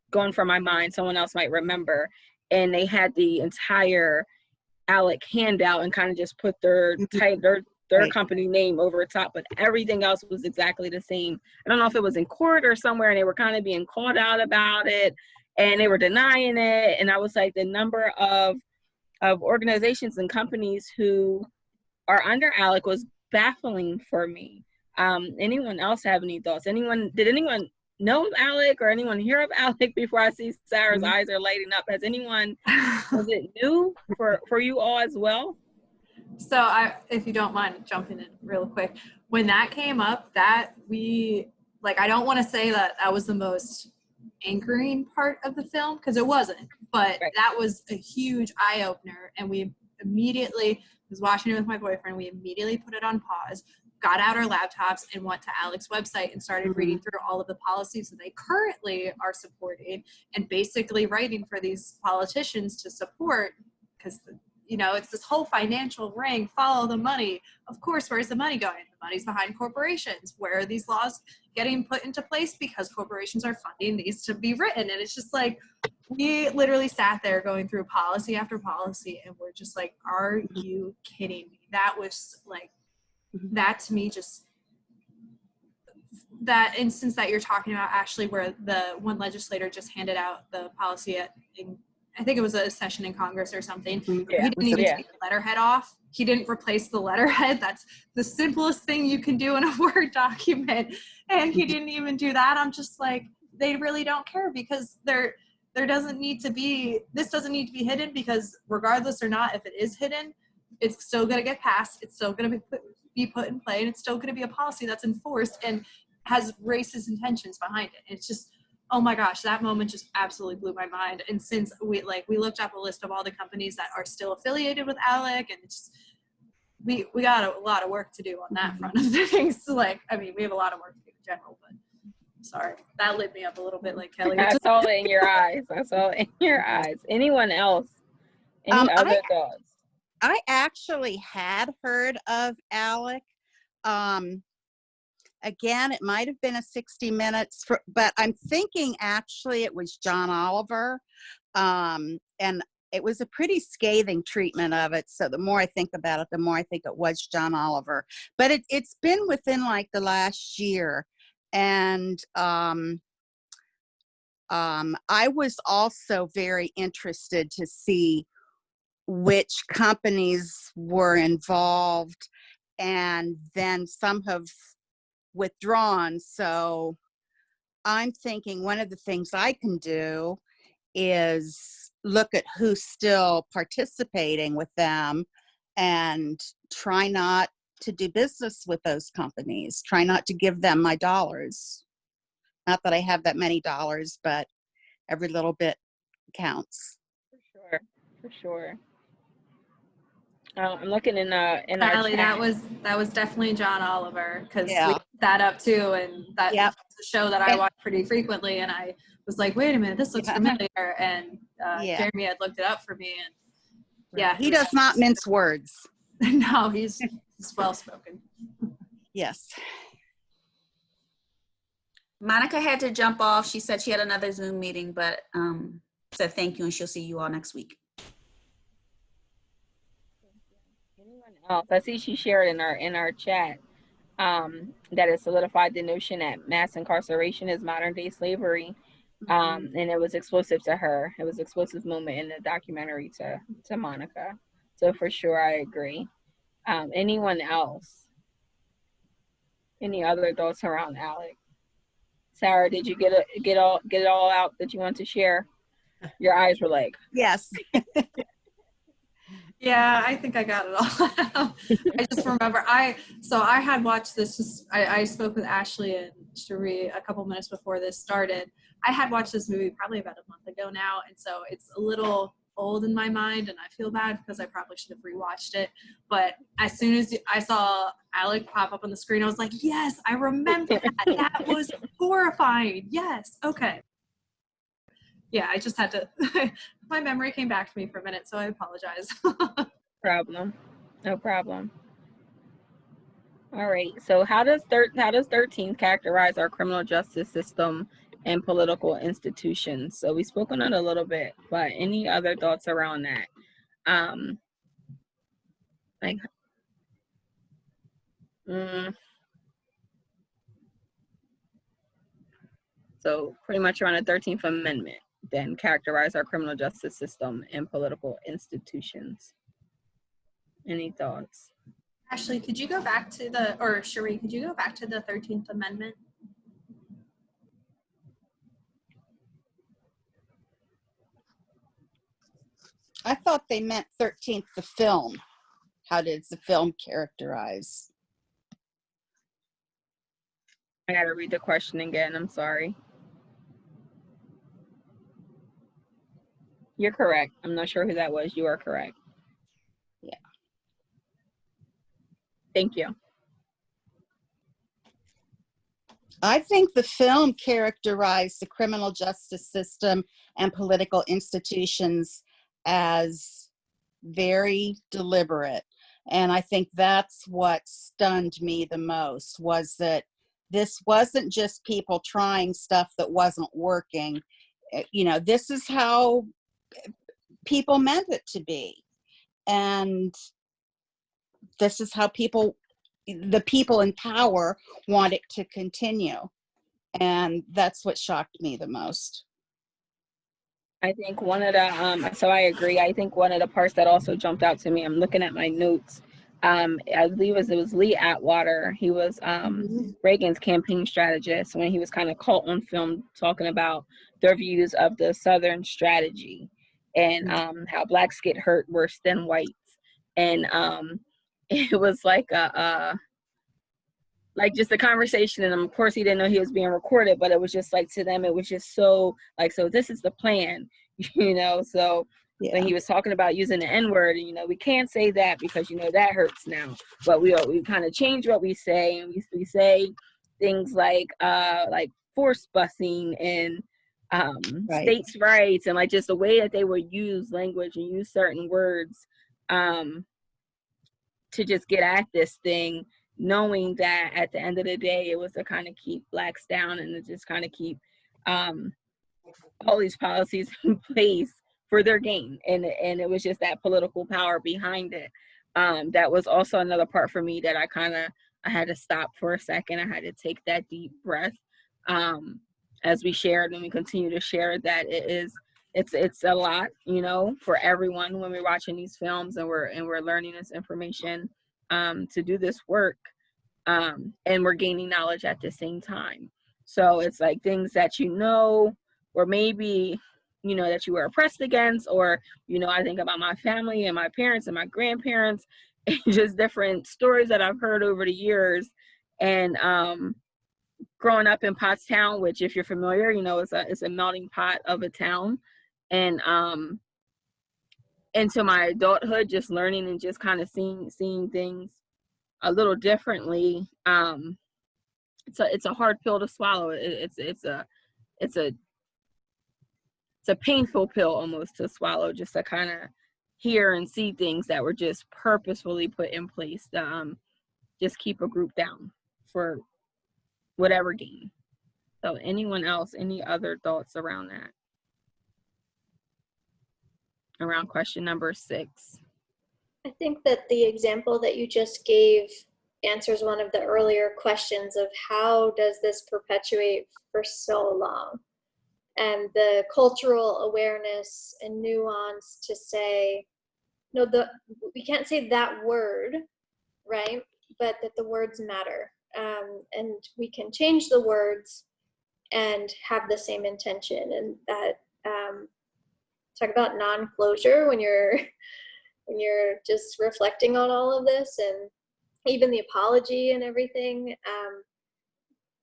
going from my mind. Someone else might remember. And they had the entire ALEC handout and kind of just put their company name over top, but everything else was exactly the same. I don't know if it was in court or somewhere, and they were kind of being called out about it, and they were denying it. And I was like, the number of organizations and companies who are under ALEC was baffling for me. Anyone else have any thoughts? Did anyone know of ALEC, or anyone hear of ALEC before? I see Sarah's eyes are lighting up. Was it new for you all as well? So if you don't mind jumping in real quick, when that came up, I don't want to say that was the most anchoring part of the film, because it wasn't, but that was a huge eye opener. And we immediately, was watching it with my boyfriend, we immediately put it on pause, got out our laptops and went to ALEC's website and started reading through all of the policies that they currently are supporting, and basically writing for these politicians to support, because you know, it's this whole financial ring, follow the money. Of course, where's the money going? The money's behind corporations. Where are these laws getting put into place? Because corporations are funding these to be written. And it's just like, we literally sat there going through policy after policy, and we're just like, are you kidding me? That was like, that to me, just that instance that you're talking about, Ashley, where the one legislator just handed out the policy I think it was a session in Congress or something. Yeah. He didn't even take the letterhead off. He didn't replace the letterhead. That's the simplest thing you can do in a Word document. And he didn't even do that. I'm just like, they really don't care, because there doesn't need to be, this doesn't need to be hidden, because regardless or not, if it is hidden, it's still going to get passed. It's still going to be put in play, and it's still going to be a policy that's enforced and has racist intentions behind it. And it's just, oh my gosh, that moment just absolutely blew my mind. And since we looked up a list of all the companies that are still affiliated with ALEC, and it's just, we got a lot of work to do on that front of things. Like, I mean, we have a lot of work to do in general, but sorry, that lit me up a little bit, like Kelly. I saw it in your eyes. I saw it in your eyes. Anyone else? Any other thoughts? I actually had heard of ALEC. Again, it might have been a 60 Minutes, but I'm thinking actually it was John Oliver. And it was a pretty scathing treatment of it. So the more I think about it, the more I think it was John Oliver. But it's been within like the last year. And I was also very interested to see which companies were involved, and then some have withdrawn. So I'm thinking one of the things I can do is look at who's still participating with them and try not to do business with those companies, try not to give them my dollars. Not that I have that many dollars, but every little bit counts. For sure. I'm looking in our Sally, chat. that was definitely John Oliver, because we Yeah. looked that up too, and that's Yep. a show that I watch pretty frequently, and I was like, wait a minute, this looks familiar, and Yeah. Jeremy had looked it up for me, and yeah, He does not mince words. no, he's well spoken. Yes. Monica had to jump off. She said she had another Zoom meeting, but said thank you, and she'll see you all next week. Anyone else? I see she shared in our chat that it solidified the notion that mass incarceration is modern day slavery. And it was explosive to her. It was an explosive moment in the documentary to Monica. So for sure, I agree. Anyone else? Any other thoughts around ALEC? Sarah, did you get it all out that you want to share? Your eyes were like, Yes. Yeah, I think I got it all out. I just remember I had watched this. I spoke with Ashley and Cherie a couple minutes before this started. I had watched this movie probably about a month ago now, and so it's a little old in my mind, and I feel bad because I probably should have rewatched it. But as soon as I saw ALEC pop up on the screen, I was like, yes, I remember that. That was horrifying. Yes. Okay. Yeah, I just had to, my memory came back to me for a minute, so I apologize. No problem. All right, so how does 13 characterize our criminal justice system and political institutions? So we spoke on it a little bit, but any other thoughts around that? So pretty much around the 13th Amendment, then characterize our criminal justice system and political institutions. Any thoughts? Ashley, could you go back to Cherie, could you go back to the 13th Amendment? I thought they meant 13th, the film. How does the film characterize? I gotta read the question again, I'm sorry. You're correct. I'm not sure who that was. You are correct. Yeah. Thank you. I think the film characterized the criminal justice system and political institutions as very deliberate. And I think that's what stunned me the most, was that this wasn't just people trying stuff that wasn't working. You know, this is how people meant it to be. And this is how the people in power want it to continue. And that's what shocked me the most. I think one of the, so I agree. I think one of the parts that also jumped out to me, I'm looking at my notes. I believe it was Lee Atwater. He was Reagan's campaign strategist when he was kind of caught on film talking about their views of the Southern strategy and how blacks get hurt worse than whites. And it was like like just a conversation, and of course he didn't know he was being recorded, but it was just like, to them it was just so like, so this is the plan, you know. So Yeah. when he was talking about using the N-word, you know, we can't say that because, you know, that hurts now, but we kind of change what we say, and we say things like force busing and Right. states' rights, and like just the way that they would use language and use certain words to just get at this thing, knowing that at the end of the day, it was to kind of keep blacks down and to just kind of keep all these policies in place for their gain. And it was just that political power behind it. That was also another part for me that I had to stop for a second. I had to take that deep breath as we shared, and we continue to share, that it's a lot, you know, for everyone when we're watching these films and we're learning this information to do this work, and we're gaining knowledge at the same time. So it's like things that, you know, or maybe, you know, that you were oppressed against, or, you know, I think about my family and my parents and my grandparents and just different stories that I've heard over the years. And growing up in Pottstown, which, if you're familiar, you know, it's a melting pot of a town. And into my adulthood, just learning and just kind of seeing things a little differently. It's a hard pill to swallow. It's a painful pill almost to swallow, just to kind of hear and see things that were just purposefully put in place to just keep a group down for whatever gain. So anyone else, any other thoughts around that? Around question number 6. I think that the example that you just gave answers one of the earlier questions of how does this perpetuate for so long? And the cultural awareness and nuance to say, no, we can't say that word, right? But that the words matter. And we can change the words and have the same intention. And that, talk about non-closure when you're just reflecting on all of this, and even the apology and everything,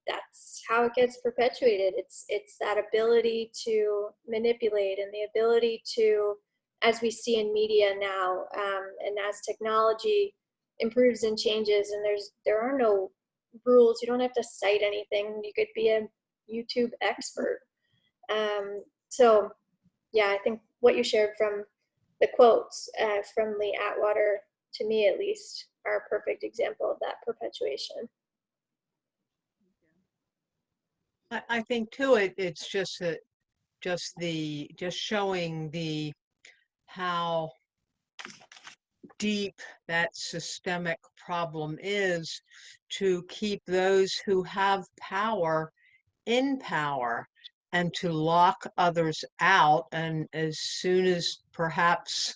that's how it gets perpetuated. It's that ability to manipulate, and the ability to, as we see in media now, and as technology improves and changes, and there are no rules. You don't have to cite anything. You could be a YouTube expert. So yeah, I think what you shared from the quotes from Lee Atwater, to me at least, are a perfect example of that perpetuation. I think too, it's just showing how deep that systemic problem is, to keep those who have power in power and to lock others out. And as soon as perhaps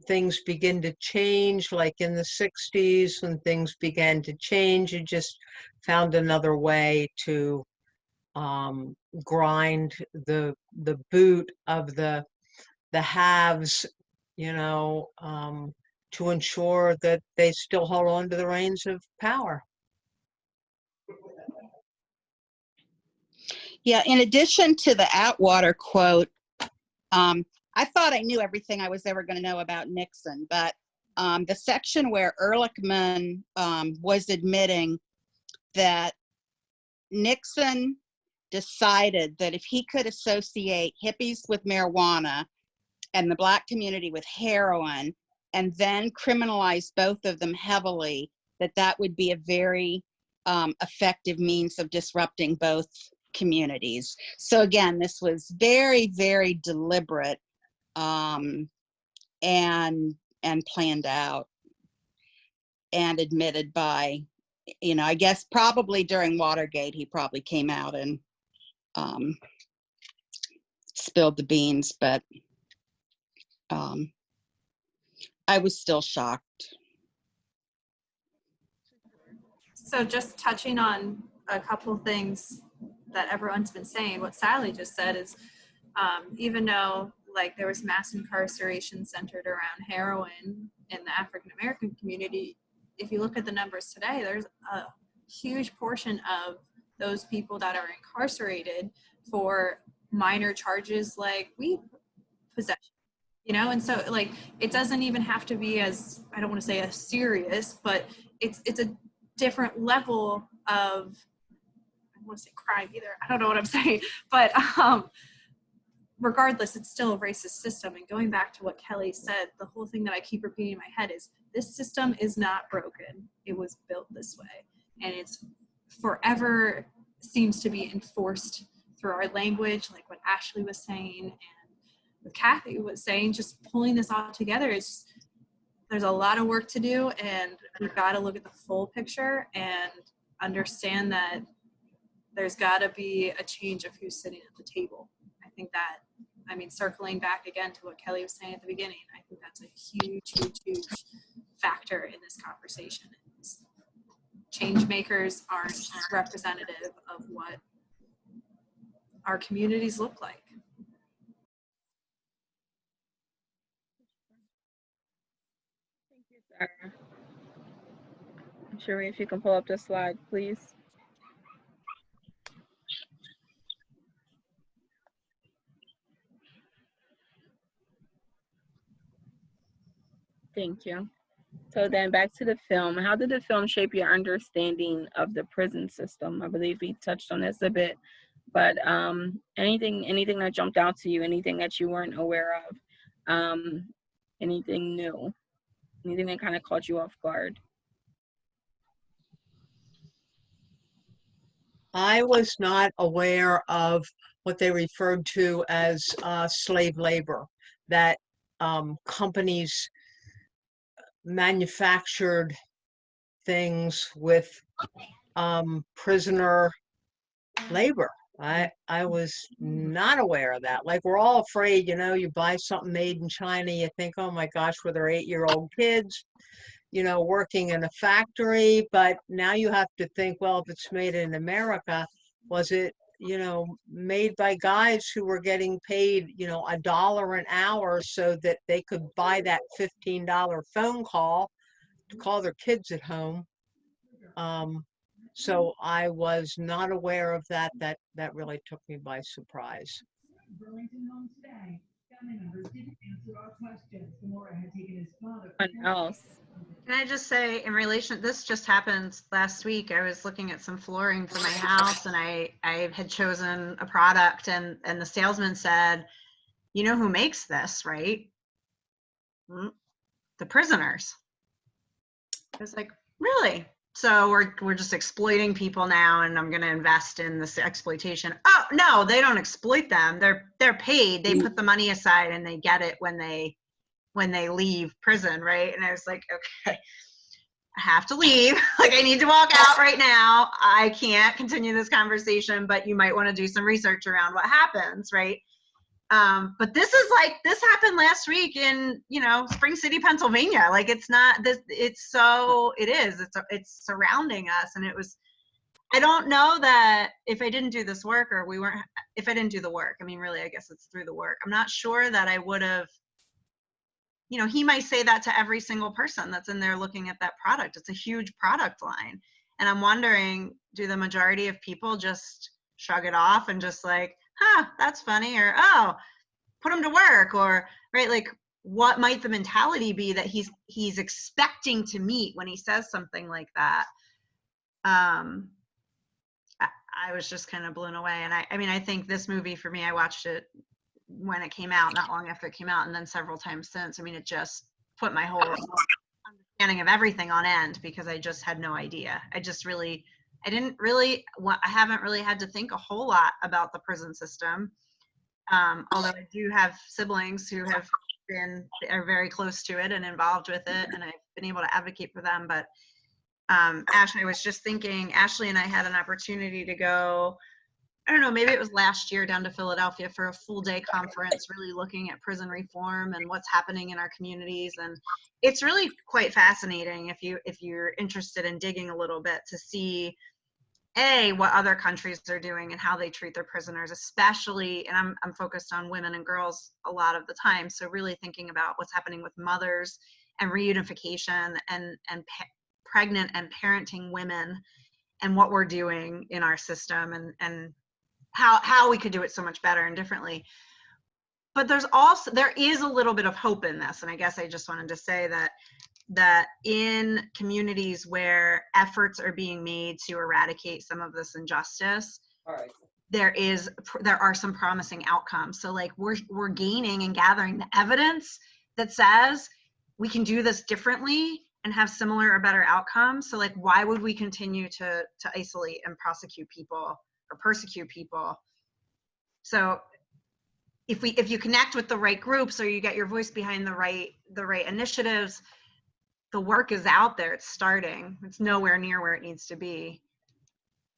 things begin to change, like in the 60s when things began to change, you just found another way to grind the boot of the haves, you know, to ensure that they still hold on to the reins of power. Yeah, in addition to the Atwater quote, I thought I knew everything I was ever going to know about Nixon, but the section where Ehrlichman was admitting that Nixon decided that if he could associate hippies with marijuana and the Black community with heroin, and then criminalize both of them heavily, that would be a very effective means of disrupting both communities. So again, this was very, very deliberate and planned out and admitted by, I guess probably during Watergate, he probably came out and spilled the beans, but I was still shocked. So just touching on a couple things that everyone's been saying, what Sally just said is, even though like there was mass incarceration centered around heroin in the African American community, if you look at the numbers today, there's a huge portion of those people that are incarcerated for minor charges like weed possession, and so like it doesn't even have to be as, I don't want to say as serious, but it's a different level of, I don't want to say crime either, I don't know what I'm saying, but regardless, it's still a racist system. And going back to what Kelly said, the whole thing that I keep repeating in my head is this system is not broken. It was built this way. And it's forever seems to be enforced through our language, like what Ashley was saying and what Kathy was saying, just pulling this all together is, there's a lot of work to do, and we've got to look at the full picture and understand that there's got to be a change of who's sitting at the table. I think that, circling back again to what Kelly was saying at the beginning, I think that's a huge, huge, huge factor in this conversation. Change makers aren't representative of what our communities look like. Thank you, Sarah. Sheree, if you can pull up the slide, please. Thank you. So then back to the film. How did the film shape your understanding of the prison system? I believe we touched on this a bit, but anything that jumped out to you, anything that you weren't aware of, anything new, anything that kind of caught you off guard? I was not aware of what they referred to as slave labor, that companies manufactured things with prisoner labor. I was not aware of that. Like, we're all afraid, you buy something made in China, you think, oh my gosh, with their 8-year-old kids, working in a factory. But now you have to think, well, if it's made in America, was it, made by guys who were getting paid, $1 an hour so that they could buy that $15 phone call to call their kids at home. So I was not aware of that. That really took me by surprise. What else? Can I just say, in relation, this just happened last week. I was looking at some flooring for my house, and I had chosen a product, and the salesman said, "You know who makes this, right? The prisoners." I was like, really? So we're just exploiting people now, and I'm going to invest in this exploitation. Oh no, they don't exploit them. They're paid. They put the money aside, and they get it when they leave prison, right? And I was like, okay, I have to leave. Like, I need to walk out right now. I can't continue this conversation, but you might want to do some research around what happens, right? But this happened last week in, Spring City, Pennsylvania. Like, it's not this, it's surrounding us. And I don't know that if I didn't do this work, or if I didn't do the work, really, I guess it's through the work, I'm not sure that I would have, he might say that to every single person that's in there looking at that product. It's a huge product line. And I'm wondering, do the majority of people just shrug it off and just like, that's funny, or, oh, put him to work, or, right, like, what might the mentality be that he's expecting to meet when he says something like that? I was just kind of blown away. And I think this movie, for me, I watched it when it came out, not long after it came out, and then several times since. I mean, it just put my whole understanding of everything on end because I just had no idea. I haven't really had to think a whole lot about the prison system. Although I do have siblings who are very close to it and involved with it, and I've been able to advocate for them. But Ashley, I was just thinking, Ashley and I had an opportunity to go, I don't know, maybe it was last year, down to Philadelphia for a full day conference, really looking at prison reform and what's happening in our communities. And it's really quite fascinating if you're interested in digging a little bit to see what other countries are doing and how they treat their prisoners, especially, and I'm focused on women and girls a lot of the time. So really thinking about what's happening with mothers and reunification and pregnant and parenting women and what we're doing in our system and how we could do it so much better and differently. But there is a little bit of hope in this. And I guess I just wanted to say that in communities where efforts are being made to eradicate some of this injustice, there are some promising outcomes. So like we're gaining and gathering the evidence that says we can do this differently and have similar or better outcomes. So like, why would we continue to isolate and prosecute people or persecute people? So if you connect with the right groups or you get your voice behind the right initiatives, the work is out there. It's starting. It's nowhere near where it needs to be.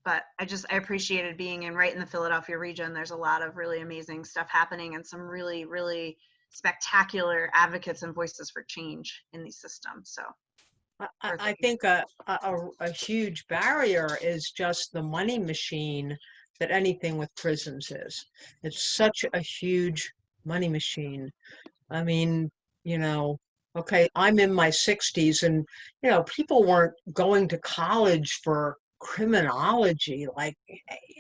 But I appreciated being right in the Philadelphia region. There's a lot of really amazing stuff happening and some really, really spectacular advocates and voices for change in these systems. So I think a huge barrier is just the money machine that anything with prisons is. It's such a huge money machine. I mean, okay, I'm in my 60s and, people weren't going to college for criminology. Like,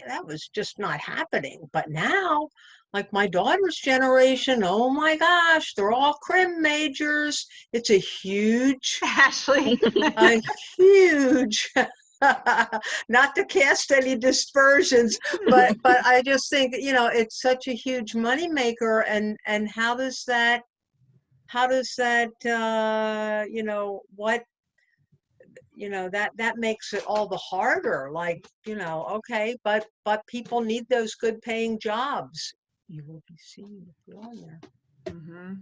that was just not happening. But now, like my daughter's generation, oh my gosh, they're all crim majors. It's a huge, Ashley, a huge, not to cast any dispersions, but I just think, it's such a huge moneymaker. And how does that, that makes it all the harder. Like, okay, but people need those good paying jobs. You will be seen if you're on there. mm-hmm.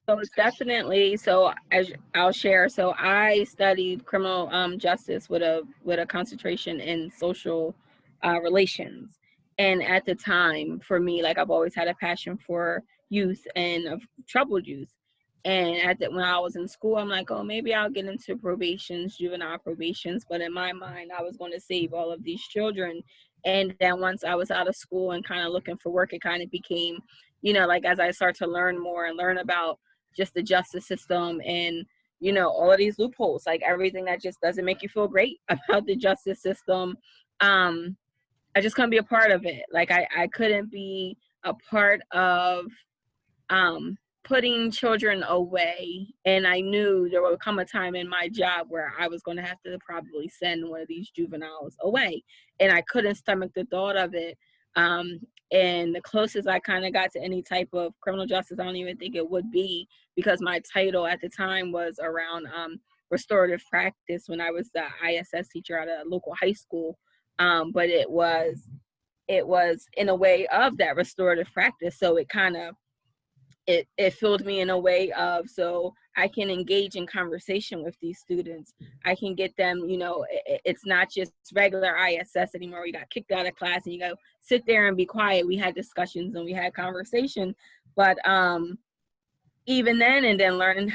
So it's definitely, so as I'll share, so I studied criminal justice with a concentration in social relations. And at the time, for me, like I've always had a passion for youth and of troubled youth. And when I was in school, I'm like, oh, maybe I'll get into probations, juvenile probations. But in my mind, I was going to save all of these children. And then once I was out of school and kind of looking for work, it kind of became, like as I start to learn more and learn about just the justice system and, all of these loopholes, like everything that just doesn't make you feel great about the justice system. I just couldn't be a part of it. Like I couldn't be a part of putting children away. And I knew there would come a time in my job where I was going to have to probably send one of these juveniles away. And I couldn't stomach the thought of it. And the closest I kind of got to any type of criminal justice, I don't even think it would be, because my title at the time was around restorative practice when I was the ISS teacher at a local high school. But it was in a way of that restorative practice. So it kind of, it filled me in a way of, so I can engage in conversation with these students. I can get them, it's not just regular ISS anymore. We got kicked out of class and you go sit there and be quiet. We had discussions and we had conversation, but even then, and then learning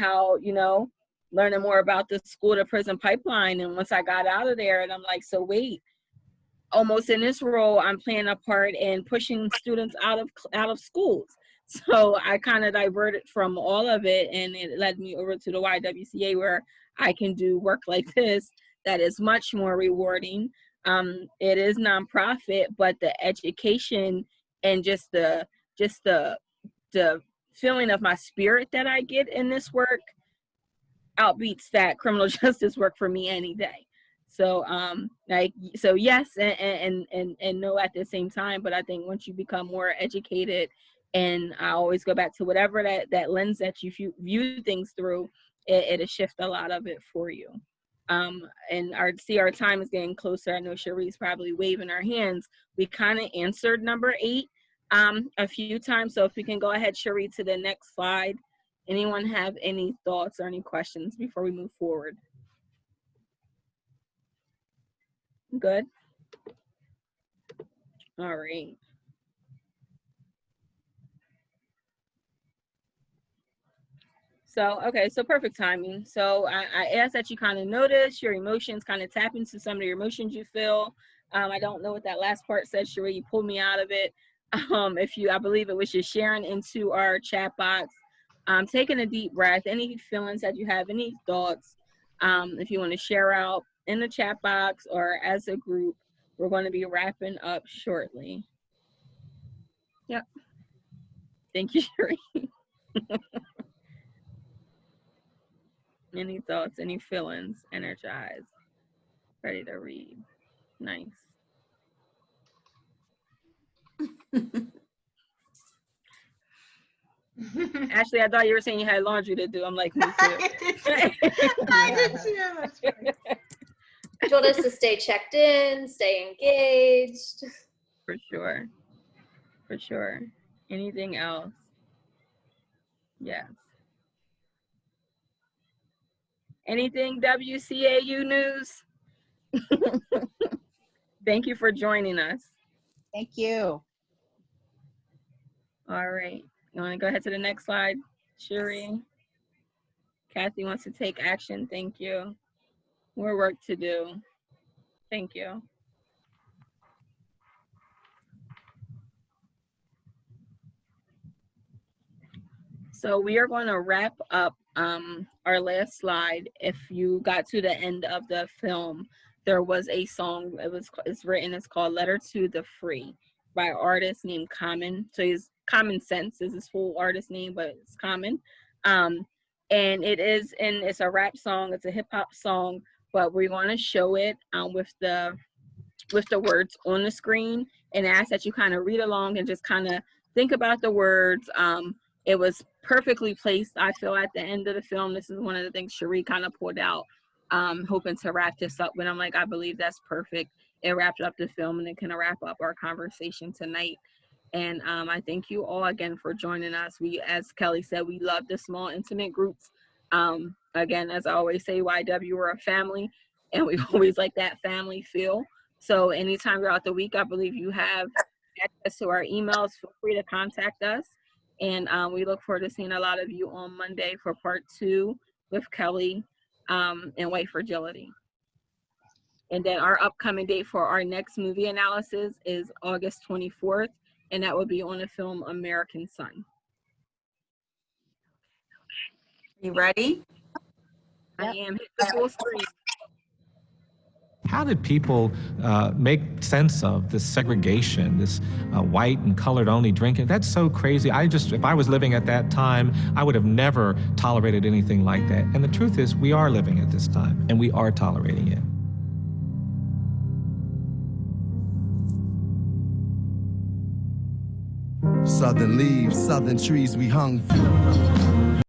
more about the school to prison pipeline. And once I got out of there, and I'm like, so wait, almost in this role, I'm playing a part in pushing students out of schools. So I kind of diverted from all of it, and it led me over to the YWCA, where I can do work like this that is much more rewarding. It is nonprofit, but the education and just the feeling of my spirit that I get in this work outbeats that criminal justice work for me any day. So so yes and no at the same time. But I think once you become more educated, and I always go back to whatever that lens that you view things through, it'll shift a lot of it for you. And our time is getting closer. I know Cherie's probably waving her hands. We kind of answered number 8 a few times. So if we can go ahead, Cherie, to the next slide. Anyone have any thoughts or any questions before we move forward? Good. All right. So, okay, so perfect timing. So I ask that you kind of notice your emotions, kind of tap into some of your emotions you feel. I don't know what that last part said, Cherie, you pulled me out of it. I believe it was just sharing into our chat box, taking a deep breath, any feelings that you have, any thoughts, if you want to share out in the chat box or as a group. We're going to be wrapping up shortly. Yep. Thank you, Cherie. Any thoughts, any feelings, energized, ready to read. Nice. Ashley, I thought you were saying you had laundry to do. I'm like, me too. I did too. That's funny. You told us to stay checked in, stay engaged. For sure. For sure. Anything else? Yes. Anything WCAU news? Thank you for joining us. Thank you. All right. You want to go ahead to the next slide, Cherie? Kathy wants to take action. Thank you. More work to do. Thank you. So we are going to wrap up our last slide. If you got to the end of the film, there was a song. It's called "Letter to the Free" by an artist named Common. So his Common Sense is his full artist name, but it's Common. And it's a rap song. It's a hip hop song, but we're going to show it with the words on the screen, and ask that you kind of read along and just kind of think about the words. It was perfectly placed, I feel, at the end of the film. This is one of the things Cherie kind of pulled out, hoping to wrap this up. But I'm like, I believe that's perfect. It wrapped up the film, and it can wrap up our conversation tonight. And I thank you all again for joining us. We, as Kelly said, we love the small, intimate groups. Again, as I always say, YW, we're a family, and we always like that family feel. So anytime throughout the week, I believe you have access to our emails. Feel free to contact us. And we look forward to seeing a lot of you on Monday for part 2 with Kelly and White Fragility. And then our upcoming date for our next movie analysis is August 24th, and that will be on the film American Son. You ready? I am. Hit the full screen. How did people make sense of this segregation, this white and colored only drinking? That's so crazy. If I was living at that time, I would have never tolerated anything like that. And the truth is, we are living at this time, and we are tolerating it. Southern leaves, southern trees we hung.